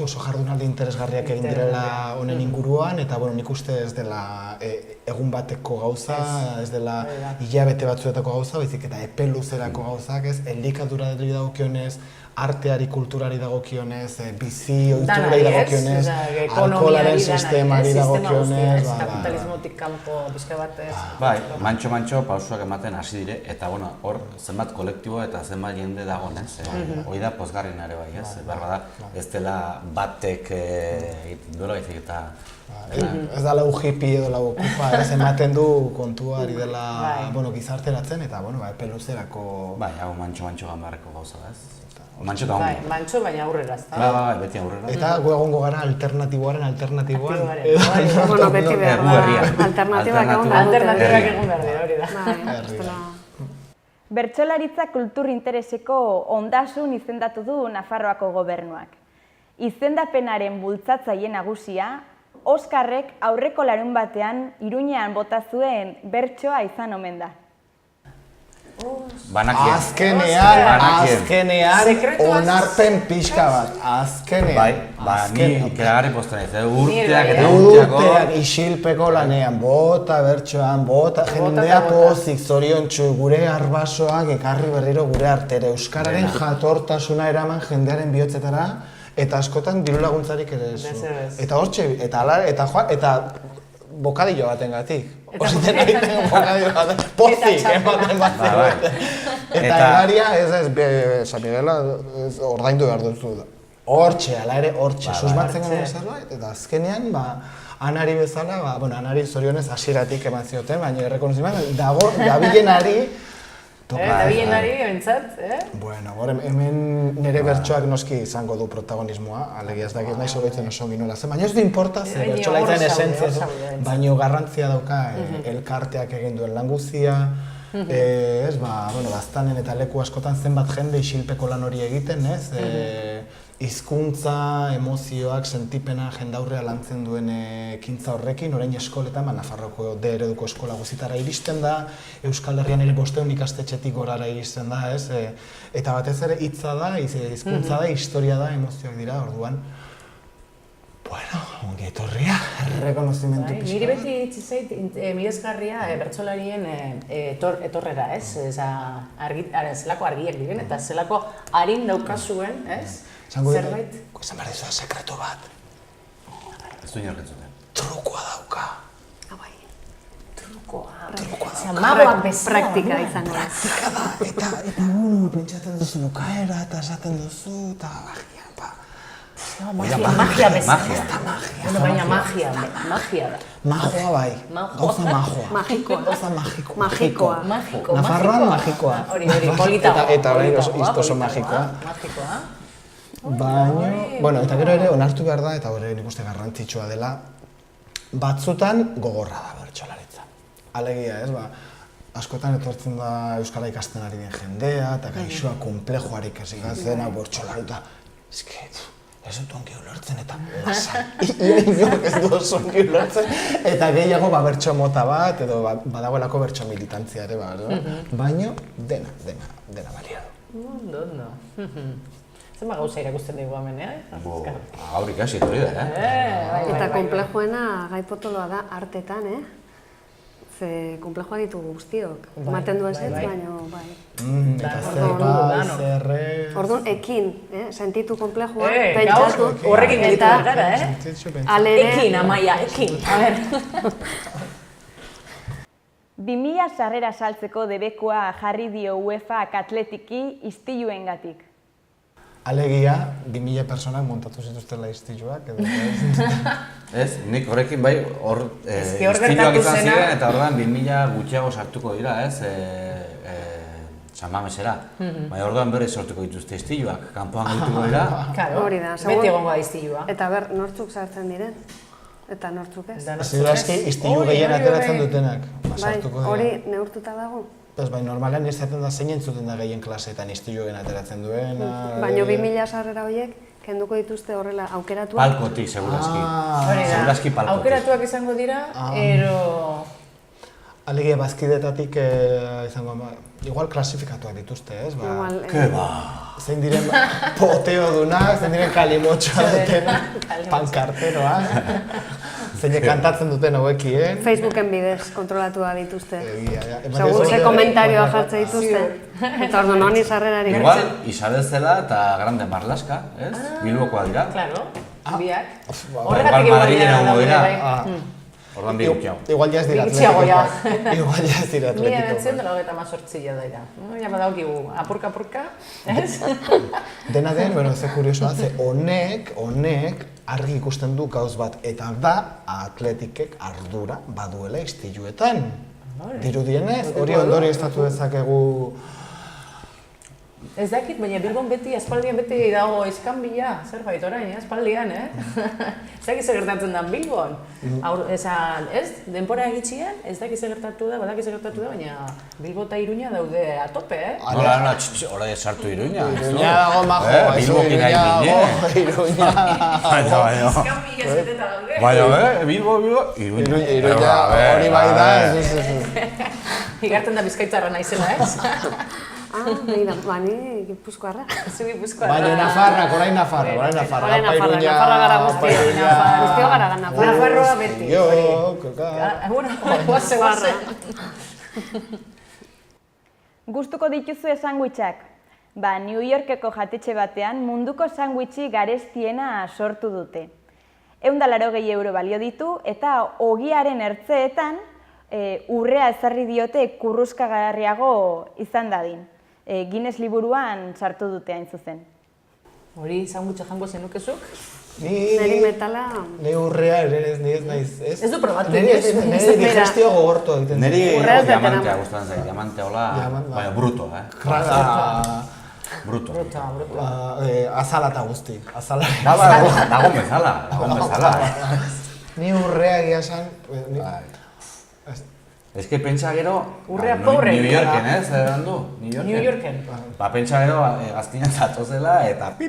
oso jardunaldi interesgarriak egin direla honen inguruan, eta nik uste ez dela egun bateko gauza, ez dela hilabete batzuetako gauza, baizik eta epe luzerako gauzak, elikadurari dagokionez, arteari, kulturari dagokionez, bizi ohiturei dagokionez, alkoholaren sistemari dagokionez, kapitalismotik kanpo pixka bat ez. Bai, mantxo pausuak ematen hasi dire, eta hor zenbat kolektibo eta zenbat jende dagoen, ez? Hoi da pozgarriena ere bai, ez? Behar ez dela batek duela baizik eta... Ez da lau hippie edo lau okupa, ez ematen du kontuari dela gizarteratzen, eta epe luzerako... Bai, hau mantxo gambarreko gauza da, ez? Mantxo baina aurrera, ez da? Bai, beti aurrera. Eta gu egongo gara alternatiboaren. Bueno, beti behar da, alternatibak egon behar dira, hori da. Bertsolaritza kultur intereseko ondasun izendatu du Nafarroako gobernuak. Izendapenaren bultzatzaile nagusia, Oskarrek aurreko larunbatean Iruñean bota zuen bertsoa izan omen da. Azkenean, onarpen pixka bat, azkenean. Ni ikeragarri posten ez, urteak eta urteak. Isilpeko lanean, bota bertsoan, jendea pozik, zoriontsu, gure arbasoak ekarri berriro gure artere. Euskararen jatortasuna eraman jendearen bihotzetara, eta askotan diru laguntzarik ere ez. Eta hortxe, eta bokadillo batengatik. Ositen egiten bokadillo baten, pozik ematen bat. Eta egaria San Miguela ordaindu behar duzu da. Hortxe, ala ere hortxe, susmatzen gara zerbait, eta azkenean, Anari bezala, Anari zorionez hasieratik eman zioten, baina errekonozimen, dago, Gabilenari, Gabilenari, bentsat, Bueno, hemen nire bertsoak noski izango du protagonismoa, alegia ez dakit nahi zoroitzen oso ginoela zen, baina ez du importa, ze bertsolaitzen esentzia, baina garrantzia dauka elkarteak egin duen lan guztia, baztanen eta leku askotan zenbat jende isilpeko lan hori egiten, hizkuntza, emozioak, sentipena jendaurrea lantzen duen ekintza horrekin, orain eskoletan, Nafarroko D ereduko eskola guzitara iristen da, Euskal Herrian ere 500 ikastetxetik gorara iristen da, eta batez ere hitza da, hizkuntza da, historia da, emozioak dira, orduan. Bueno, ongi etorria, errekonozimentu pixka. Niri beti hitzi zait, miresgarria bertsolarien etorrera, ez? Zelako argiak diren, eta zelako harin daukazuen, ez? Zerbait? Esan behar dizua, sekretu bat. Ez du inorretzuten. Trukoa dauka. Trukoa. Magoak bezala. Praktika izango da. Praktika da, eta pentsatzen duzu bukaera, eta esaten duzu, eta Magia bezala. Baina magia da. Magoa bai, gauza magoa. Magikoa. Nafarroan magikoa. Hori, politagoa. Eta hori oso magikoa. Baina, eta gero ere onartu behar da, eta hori nik uste garrantzitsua dela, batzutan gogorra da bertsolaritza. Alegia ez, askotan etortzen da Euskara ikasten ari den jendea, eta gaixoa konplejoarik ez ikatzena bertsolaritza. Ez dut ongi ulertzen eta lasai. Inork ez du oso ongi ulertzen. Eta gehiago bertso mota bat, edo badagoelako bertso militantzia ere, baina dena balia du. Ondo. Zer gauza irakusten dugu hemen, Gaur ikasi etorri da, Eta konplejoena gai potoloa da artetan, Ze konplejoa ditugu guztiok. Ematen du ez ez, baina bai. Eta zer zerre... Orduan, ekin, sentitu konplejoa, pentsatu. Horrekin gelitu gara, Alere... Ekin, Amaia, ekin. A ber. 2000 sarrera saltzeko debekua jarri dio UEFA Athletiki istiluengatik. Alegia, 2000 personak montatu zituztela istiluak, edo Ez, nik horrekin bai hor istiluak gertatu izan zena. ziren eta orduan 2000 gutxiago sartuko dira, ez? San Mamesera. Baina orduan berriz sortuko dituzte istiluak, kanpoan gehituko dira. Hori da, Beti egongo da istilua. Eta ber, nortzuk sartzen diren? Eta nortzuk ez? ziurazki istilu gehien ateratzen dutenak. Bai, Sartuko dira. hori neurtuta dago? Ez, bai, normalean izaten da zein entzuten da gehien klaseetan istiluen ateratzen duena. Baina 2000 sarrera horiek, kenduko dituzte horrela aukeratuak? Palkotik, segurazki. Hori da, Segurazki palkotik. aukeratuak izango dira, ero... Alegia bazkidetatik izango, igual klasifikatuak dituzte, ez? Igual, Ke ba! Zein diren poteo dunak, zein diren kalimotxoa dutenak, pankarteroak, zein kantatzen duten hauekien. Facebooken bidez kontrolatua dituzte. Egia, ja. Segur ze komentarioa jartze dituzte. Eta orduan honi sarrerarik. Igual, Isabel Zela eta Grande Marlaska, ez? Bilbokoa dira. Claro, biak. Igual Horregatik Madrilen egongo dira. bai. Orduan bi gutxiago. Igual ja ez dira Gutxiago, ja. Igual ja ez dira Mila atletiko. 1918 daira. Ja badaukigu, apurka, ez? Dena den, bueno, ze kuriosoa, ze honek argi ikusten du gauz bat, eta da atletikek ardura baduela istiluetan. Dirudienez, hori ondorio estatu dezakegu. Ez dakit, baina Bilbon beti, aspaldian beti dago iskanbila, zerbait orain, aspaldian, Ez dakit zer gertatzen da Bilbon. Ez, denbora egitxian, ez dakit zer gertatu da, baina Bilbo eta Iruña daude a tope, Nola, hori sartu Iruña. Iruña dago majo, Bilbokin nahi ginen. Iruña Baina, Iskanbila zeteta daude. baina, Bilbo, Iruña. Iruña hori bai da, ez. Igartzen da bizkaitzarra naizela, ez? Begira, bani Gipuzkoarra. Zu Gipuzkoa. Baina Nafarrak, orain Nafarra. Orain Nafarra gara guztiak. Guztiok gara da Nafarra. Nafarroa beti. Jo, koka. Bueno, guaze. Gustuko dituzu sandwichak? New Yorkeko jatetxe batean munduko sandwichi garestiena sortu dute. 180 euro balio ditu eta ogiaren ertzeetan urrea ezarri diote kurruskagarriago izan dadin. Guinness liburuan sartu dute hain zuzen. Hori sandwicha jango zenukezuk? Neri metala... Ni urrea ere ez naiz, ez? Ez du probatu, Neri digestio gogortu egiten. Neri Urrea ez dut diamantea eraman. gustatzen zait, diamantea hola, Diamant, baina bruto, Bruto. Azala eta guzti. Azala. Dago bezala. Ni urrea egia esan... Ez que pentsa gero... Urrea pobre. New Yorken, ez? Eran du? New Yorken. Ba, pentsa gero gaztinan zatozela eta pi.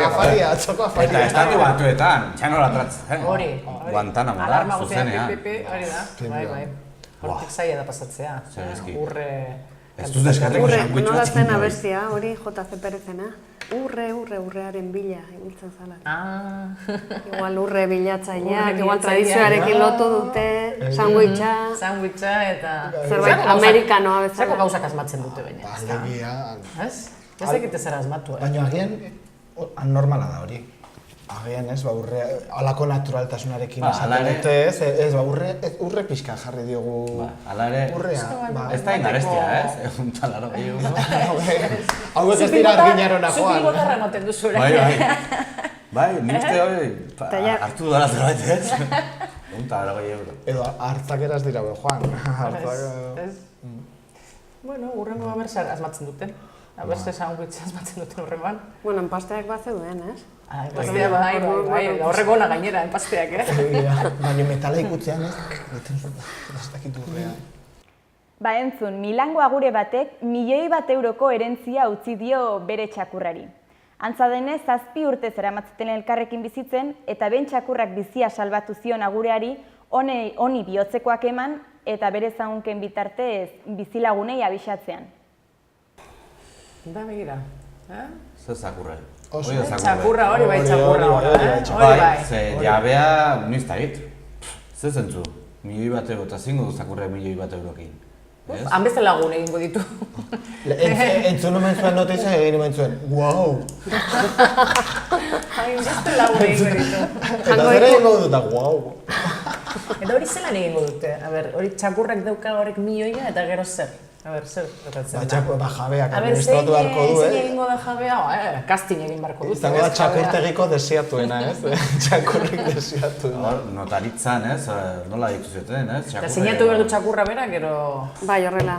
Afaria, atzoko afaria. Eta estatu batuetan, txano latratzen. Hori. Guantanamo da, Alarma guztiak, zuzenean. hori da. Bai. Hortik zaila da pasatzea. Zerezki. Urre... Ez duz deskarriko Urre, sandwich nola bat zen inoiz. abestia, hori JC Perezena. Urrearen bila, ibiltzen zala. Igual urre bilatzaileak, igual tradizioarekin lotu dute, sandwicha, Sandwicha eta... zerbait amerikanoa bezala. Zako gauzak asmatzen dute baina. Alegia. Ez? Ez dakite zer asmatu, Baina agian, anormala da hori. Agian ez, urrea, alako naturaltasunarekin esaten dute ez, urre pixka jarri diogu Hala ere, urrea. ez da ingarestia, ez? Egun talaro gehiago. Hauek ez dira arginarona Zuk joan. bilbotarra noten duzu Bai, orain. Bai, nik uste hori ja- hartu dudala zerbait, ez? Egun talaro gehiago. Edo hartzakeraz dira joan. Ez? Bueno, urrengo abertzar asmatzen duten. Abertze sandwich asmatzen duten urrengoan. Bueno, enpasteak bat zeuden, ez? Enpastea bai, horrek ona gainera, enpasteak, Baina metala ikutzean ez, ez dakit urrea. Entzun, Milango agure batek €1.000.000 erentzia utzi dio bere txakurrari. Antza denez, 7 urte zeramatzuten elkarrekin bizitzen, eta ben txakurrak bizia salbatu zion agureari, honi bihotzekoak eman, eta bere zaunken bitartez bizilagunei abixatzean. Da, begira. Zer zakurra. Txakurra hori bai txakurra. Bai, ze jabea, noiz da hit. Zer zentzu? €1.000.000 eta zingo du zakurra €1.000.000ekin. Han beste lagun egingo ditu. Entzun omen zuen notizia egin omen zuen, wow! Hain beste lagun egingo ditu. Eta zer egingo dut, wow! Eta hori zelan egingo dute? A ber, hori txakurrak dauka horrek milioia eta gero zer? A ber, zer gertatzen da? Jabeak administratu beharko du, zein egingo da jabea? Casting egin beharko dute. Izango da txakurtegiko desiatuena, ez? Txakurrik desiatuena. Notaritzan, ez? Nola ditu zuten, ez? Eta sinatu behar du txakurra bera, gero... Bai, horrela.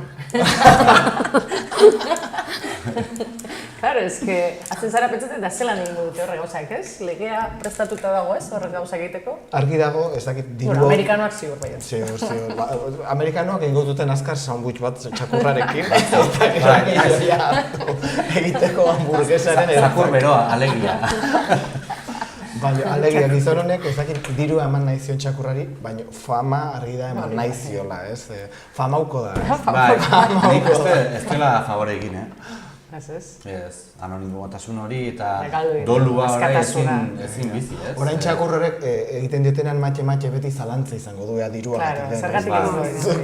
Claro, es que azten zara pentsatzen eta zelan egingo dute horre gauzak, ez? Legea prestatuta dago, ez? Horre gauzak egiteko? Argi dago, ez dakit diru... Bueno, amerikanoak ziur bai. Ziur. Amerikanoak egingo duten azkar sandwich bat txakurrarekin. Egiteko hamburguesaren Txakur beroa, alegia. Alegia, gizon honek ez dakit dirua eman nahi zion txakurrari, baina fama argi da eman nahi ziola, ez? Famauko da, ez? Bai, nik ez dela favore egin, Ez ez? Ez, anonimotasun hori eta Legaldu, dolua hori askatasuna. ezin bizi, ez? Orain txakur horrek egiten diotenean matxe beti zalantza izango du, dirua Claro, gatik den. zergatik egiten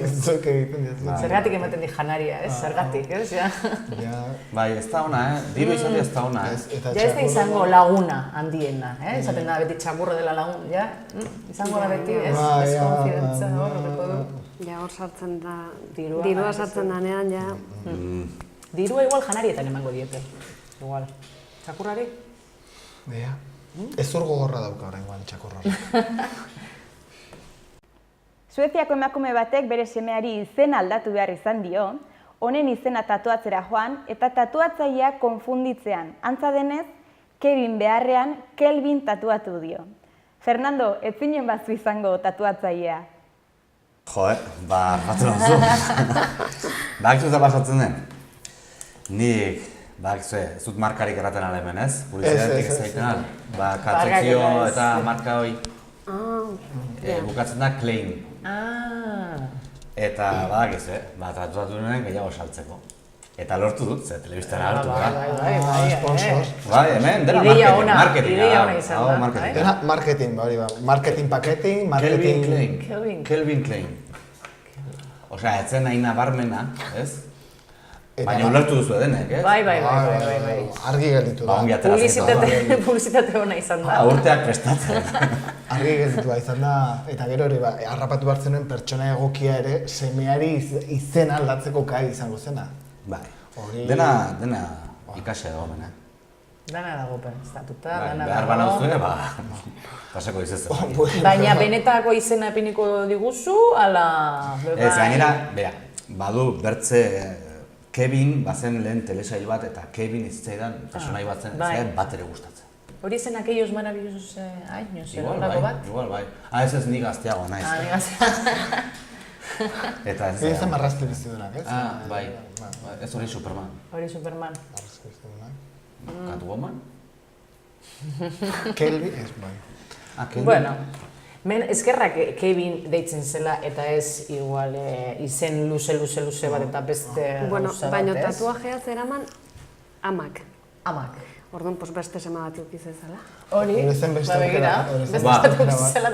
du. Zuk egiten dut. Zergatik ematen di janaria, ez? Zergatik, ez? Ja. Bai, ez da ona, diru izatea ez da ona, Ja ez da izango laguna handiena, esaten da beti txakurro dela lagun, ja? Izango da beti, ez? Ez konfidentza horretako du. Ja, hor sartzen da, Dirua, dirua sartzen danean, ja. Dirua igual janarietan emango diete. Igual. Txakurrari? Bea. Ez gogorra dauka oraingoan txakur horrek. Sueziako emakume batek bere semeari izena aldatu behar izan dio, honen izena tatuatzera joan eta tatuatzaileak konfunditzean. Antza denez, Kevin beharrean Kelvin tatuatu dio. Fernando, ez zinen bazu izango tatuatzailea? Batzen duzu. Bakzu eta pasatzen den. Nik, ez dut markarik erraten ala hemen, ez? Publizitatetik ez zaiten al. Katzekio eta marka hori. Bukatzen da Klein. Eta badakiz, tatuatu nuen gehiago saltzeko. Eta lortu dut, telebistan hartu da. Sponsor. Bai, hemen, dena marketing. Ideia ona izan da. Dena marketing, hori ba. Marketing paketing, marketing... Kelvin Klein. Osea, etzen nahi nabarmena, ez? Baina ulertu duzu edenek, ez? Bai. Argi gelditu da. Ongi atera zito. Publizitate hona izan da. Urteak prestatzen. Argi gelditua izan da, eta gero hori harrapatu behar zenuen pertsona egokia ere semeari izena aldatzeko kai izango zena. Bai. Dena ikasea dago hemen, Dana dago prestatuta, dana dago. Behar bana duzue, pasako izezen. Baina benetako izena epiniko diguzu, ala... Ez, gainera, badu bertze Kevin bazen lehen telesail bat eta Kevin izitzaidan personai bat zen bat ere gustatzen. Hori zen aquellos maravillosos años, erolako bat? Igual bai. Ez ni gazteago naiz. Ni gazteago. Eta ez... Ez marrazte bizitunak, ez? Bai. Ez hori Superman. Hori Superman. Catwoman? Kelvin, ez bai. Bueno, eskerrak Kevin deitzen zela eta ez igual izen luze bat eta beste gauza bat, ez? Baina tatuajea zeraman amak. Amak. Orduan, beste sema bat eukiz ezala. Hori, begira,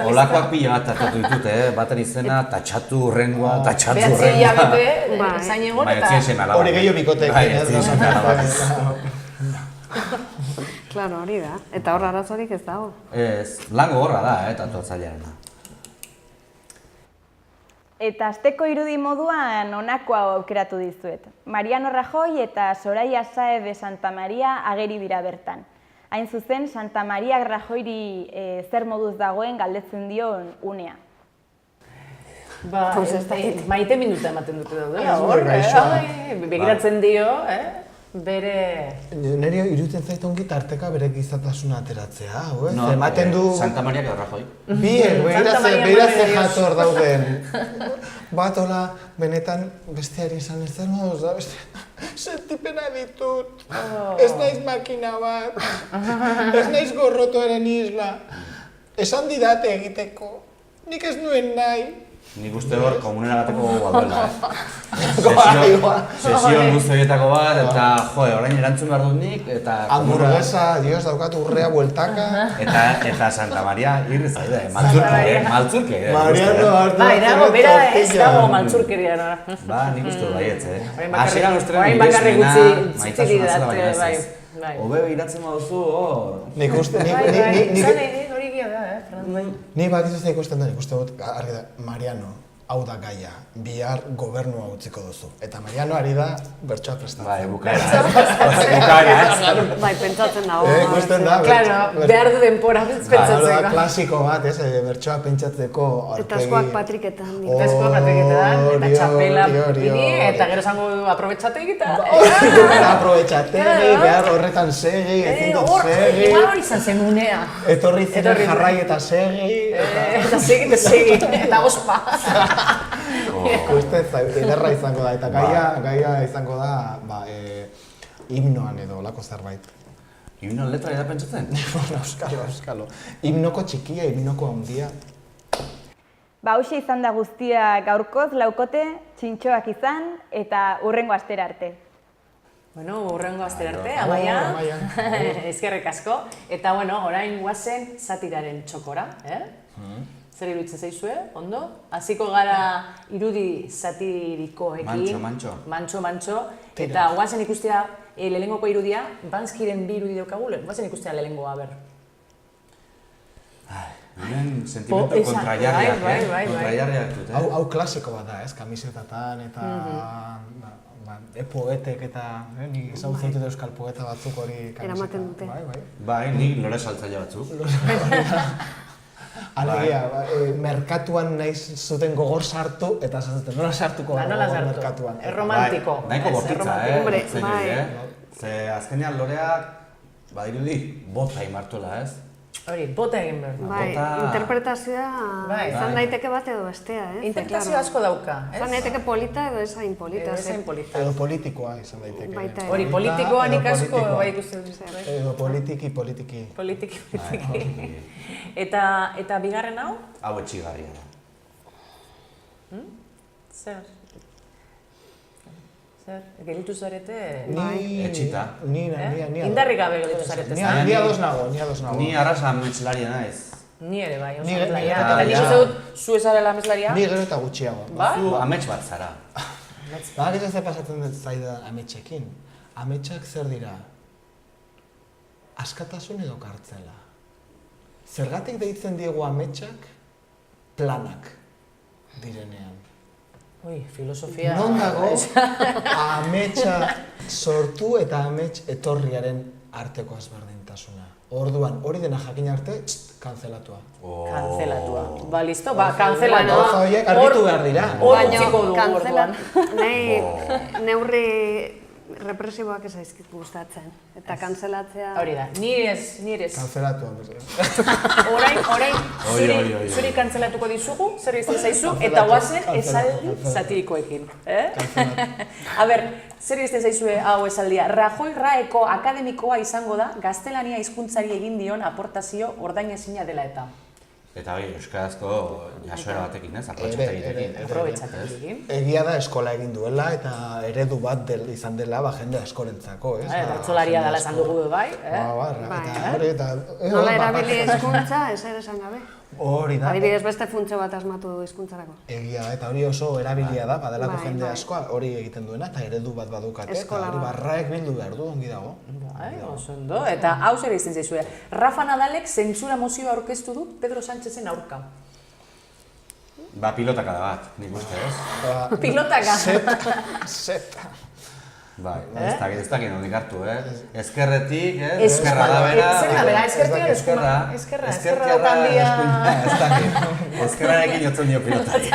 olakoak pila bat tatuatu ditut, baten izena, tatxatu hurrengoa, tatxatu hurrengoa. Behatzi hilabete, zain egon eta... Hori gehiago bikotekin, ez? Claro, hori da. Eta hor arazorik ez dago. Ez, lan gogorra da, tatuatzailearena. Eta asteko irudi moduan honakoa aukeratu dizuet. Mariano Rajoy eta Soraya Sáez de Santa Maria ageri dira bertan. Hain zuzen, Santa Maria Rajoyri zer moduz dagoen galdetzen dion unea. Maite minuta ematen dute daudela, hor, begiratzen dio, bere... Neri iruditzen zait ongi tarteka bere gizatasuna ateratzea, hau, ez? No, ematen du... Santa Maria eta Rajoy. Bien, behiratze jator dauden. Bat hola, benetan besteari izan ez zer moduz da, sentipena ditut, ez naiz makina bat, ez naiz gorrotoaren isla, esan didate egiteko, nik ez nuen nahi. Nik uste hor komunera bateko gogoa duela, Sesio luzeetako bat, eta orain erantzun behar dut nik, eta... Hamburguesa, dios, daukat urrea bueltaka. Eta Santa Maria irriz zaide, maltzurke. Mariano hartu... dago, bera ez dago maltzurkeria, no? Nik uste dut baietz, Hasieran usteren irismena, maitasuna zela baina ez. Obe behiratzen baduzu, hor... Nik uste... egia da, Fernando. Ni bakizuz da ikusten dut, argi da, Mariano, hau da gaia, bihar gobernua utziko duzu. Eta Mariano ari da bertsoa prestatzen. Bai, bukaera. Bai, pentsatzen dago. Ikusten da, Claro, behar du denpora pentsatzeko. Klasiko bat, bertsoa pentsatzeko aurpegi. Eta eskuak patriketan. Eta eskoa patriketan, eta txapela pini, eta gero zango du aprobetxategi eta... Aprobetxategi, behar horretan segi, ezin dut segi. Igual hori izan zen unea. Etorri ziren jarrai eta segi. Eta segi, eta ospa. Ikusten ederra izango da, eta gaia izango da himnoan edo olako zerbait. Himnoan letra eda pentsatzen? Euskalo. Himnoko txikia, himnoko handia. Hauxe izan da guztia gaurkoz, laukote, txintxoak izan eta hurrengo astera arte. Bueno, hurrengo astera arte, Amaia. Eskerrik asko. Eta, orain guazen satiraren txokora, Zer iruditzen zaizue, ondo? Hasiko gara irudi satirikoekin. Mantxo. Eta guazen ikustea lehenengoko irudia, Banskiren bi irudi daukagu, guazen ikustea lehenengoa, ber. Hemen sentimentu kontrajarriak dut, Hau klasiko bat da, kamisetatan eta poetek eta nik ezagutzen ditut euskal poeta batzuk hori kamiseta. Eramaten dute. Bai, nik lore saltzaile batzuk. Alegia, merkatuan nahi zuten gogor sartu, eta zaten nola sartuko gogor merkatuan. Erromantiko. Nahiko bortitza, bai. Ze azkenean loreak, badirudi, bota imartuela, ez? Hori, bota egin behar. Bai, interpretazioa izan daiteke bat edo bestea, Interpretazio asko dauka, ez? Izan daiteke polita edo ezain polita. Edo politikoa izan daiteke. Hori, politikoa nik asko bai ikusten dut. Edo politiki. Politiki. Eta bigarren hau? Hau etxigarria da. Zer? Gelitu zarete? Etxita. Indarrik gabe gelitu zarete. Ni ados nago. Ni arrasa ametxelaria naiz. Ni ere bai, oso ametlaria. Eta nik uste dut, zu ezarela ametlaria? Ni gero eta gutxiago. Zu amets bat zara. Bagak ez pasatzen dut zaidan ametxekin. Ametxak zer dira? Askatasun edo kartzela. Zergatik deitzen diegu ametxak planak direnean. Ui, filosofia... Non dago ametsa sortu eta amets etorriaren arteko ezberdintasuna. Orduan, hori dena jakin arte, kanzelatua. Kanzelatua. Ba, listo, kanzelatua. Gauza horiek argitu behar dira. Hor utziko dugu orduan. Neurri represiboak ez aizkit gustatzen. Eta kanzelatzea... Hori da, nire ez. Kanzelatua. Orain, zuri kantzelatuko dizugu, zer izan zaizu, eta guazen esaldi satirikoekin. A ber, zer izan zaizue hau esaldia? Rajoy Raeko akademikoa izango da, gaztelania hizkuntzari egin dion aportazio ordainezina dela eta. Eta hori, euskarazko jasoera batekin, ez? Aprobetxatekin. Egia da eskola egin duela eta eredu bat izan dela jende askorentzako, ez? Bertsolaria dela esan dugu bai, Nola erabili hizkuntza, ez ere esan gabe. Hori da. Adibidez beste funtzio bat asmatu hizkuntzarako. Egia da, eta hori oso erabilia da, badelako jende askoa hori egiten duena, eta eredu bat badukate, eta hori barraek bildu behar du, ongi dago. Oso ondo, eta hau zer izan zaizue. Rafa Nadalek zentsura mozioa aurkeztu du Pedro Sánchezen aurka. Ba, pilotaka da bat, nik uste, ez? Pilotaka? Zeta. Bai, ez dakit nondik hartu, Ezkerretik, ezkerra da bera... Ezkerra eskuina, ezkerra da handia... Ezkerrarekin jotzen dio pilotari.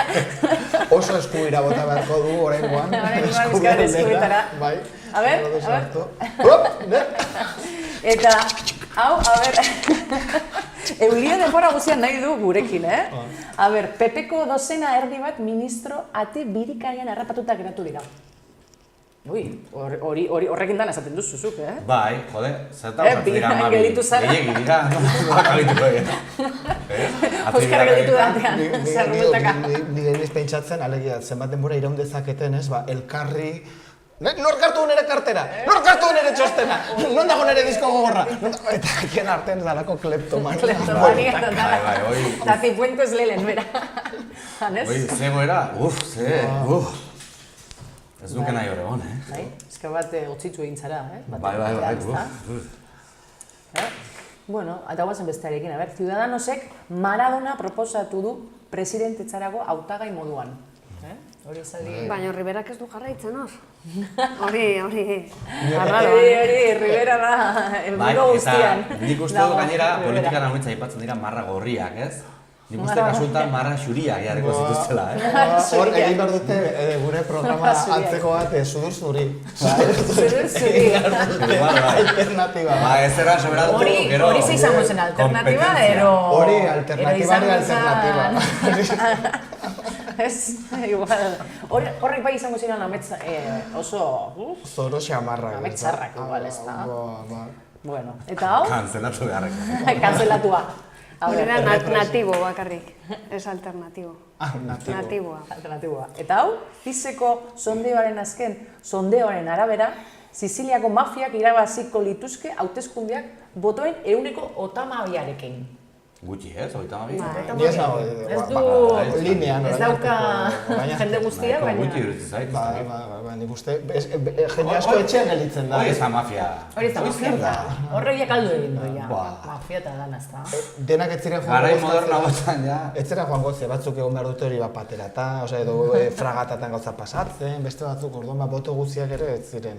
Oso eskubira bota beharko du oraingoan. Oraingoan eskubitara. Bai. A ber. Eta, hau, a ber... Eulia denbora guzian nahi du gurekin, A ber, Pepeko dozena erdi bat ministro ate birikarian harrapatuta geratu dira. Ui, horrekin dana esaten duzuzuk, Bai, jode, zertan osatzen dira amabi. Gelitu zara. Gehiegi dira, nolak galituko egin. Oskar gelitu datean, zerrumeltaka. Nire pentsatzen, alegia, zenbat denbora iraun dezaketen, elkarri... Nork hartu nire kartera? Nork hartu nire txostena? Non dago nire disko gogorra? Eta ekien artean dalako kleptomania. Kleptomania, total. Eta Cifuentes lelen, bera. Oi, zegoera, Ez duke nahi Oregon, Ezka bat otzitzu egin zara, Bai, Bueno, eta guazen bestearekin, Ciudadanosek Maradona proposatu du presidentetzarako hautagai moduan. Hori zaldi... Baina Riberak ez du jarraitzen, hor? Hori... Hori, Rivera da, elbugo guztian. Eta nik uste dut gainera politikan haunitza aipatzen dira marra gorriak, ez? Nik uste kasultan marra xuriak jarriko zituztela, Hor, egin behar dute gure programa antzeko bat, sudur zuri. Sudur zuri. Alternatiba. Ez erra soberatu, gero... Hori izango zen alternatiba, ero... Hori, alternatibari alternatiba. Ez, igual. Horrek bai izango ziren amets oso... Zoro xamarrak. Ametxarrak, igual, ez da. Bueno, eta hau? Kanzelatu beharreko. Kanzelatua. Hori da natibo bakarrik, ez alternatibo. Natiboa. Alternatiboa. Eta hau, Pizeko sondeoaren sondeoaren arabera, Siziliako mafiak irabaziko lituzke hauteskundeak botoen 132arekin. Gutxi, ez? 32? Ni ez nago. Ez du... Linean. Ez dauka jende guztia, baina... Gutxi iruditzen zait. Nik uste, jende asko etxean gelitzen da. Hori ez da mafia. Hori ez da mafia. Horregiak aldo egin du, ja. Mafia eta dana, ez da. Denak ez ziren joango Garai moderna botan, ja. Ez zera joango ze batzuk egon behar dute hori bat paterata, edo fragatatan gauza pasatzen, beste batzuk orduan boto guztiak ere ez ziren.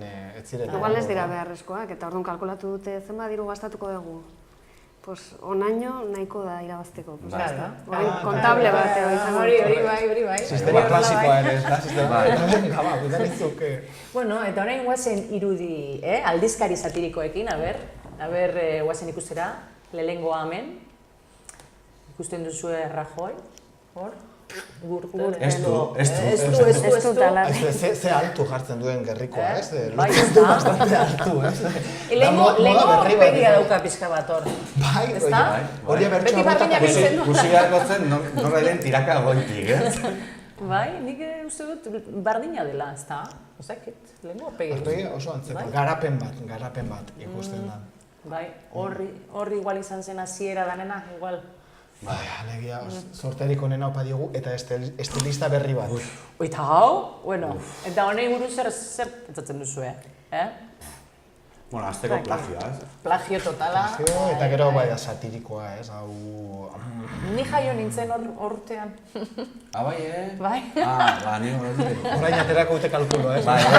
Igual ez dira beharrezkoak, eta orduan kalkulatu dute zenbat diru gastatuko dugu. Pues onaino nahiko da irabazteko. Kontable bat izango. Hori bai. Sistema klasikoa ere, ez da? Sistema gaba, gudanizuk. Bueno, eta orain guazen irudi, aldizkari satirikoekin, aber guazen ikustera, lehengoa hemen. Ikusten duzue Rajoy, hor? Ez du. Ze altu jartzen duen gerrikoa, ez? Bai, ez da. Bastante altu, ez? Lehengo aurpegia dauka pixka bat hor. Bai, ez da? Hori Beti barriñak egiten du. Kusi beharko zen, norra den tiraka goitik, ez? Bai, nik uste dut bardina dela, ez da? Ozakit, lehengo aurpegia. Aurpegia oso antzeko, garapen bat ikusten da. Bai, horri igual izan zen hasiera danena, igual. Bai, alegia, sorterik onena opa diogu eta estilista berri bat. Oita hau, bueno, eta honei buruz zer pentsatzen duzue, Bueno, azteko plagioa, ez? Plagio totala. Eta gero bai da satirikoa, ez? Hau... Ni jaio nintzen urtean. Bai, Bai. Ni horretik. Orain aterako dute kalkulo, ez? Bai. Ja,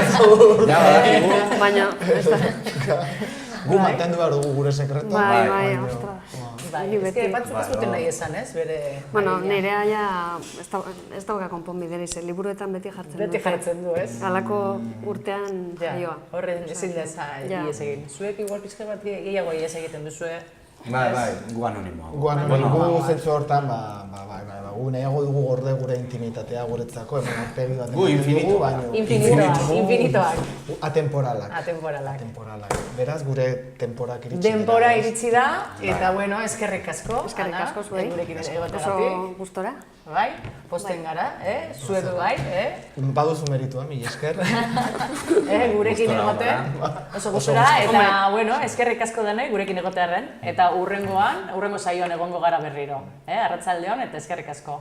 badakigu. Baina, ez da. Gu mantendu behar dugu gure sekretu. Bai, ostras. Bai, batzuk ez duten nahi esan, ez? Bueno, nirea ja ez dauka konponbidera izan, liburuetan beti jartzen du. Beti jartzen du, ez? Halako urtean jaioa. Horren ezin da ies egin. Zuek igual pizka bat gehiago ies egiten duzue. Bai, gu anonimoa. Gu anonimoa, gu zentzu hortan, gu nahiago dugu gorde gure intimitatea guretzako, hemen aurpegi bat. Gu infinitoak. Atemporalak. Beraz, gure temporak iritsi dira. Denpora iritsi da, eta bueno, eskerrik asko. Eskerrik asko zuei. Oso gustora. Bai, posten gara, zuedu bai, Baduzu meritua, mila esker. Gurekin egote, oso gustora, eta bueno, eskerrik asko denei gurekin egotearren, eta urrengo saioan egongo gara berriro. Arratsaldeon eta eskerrik asko.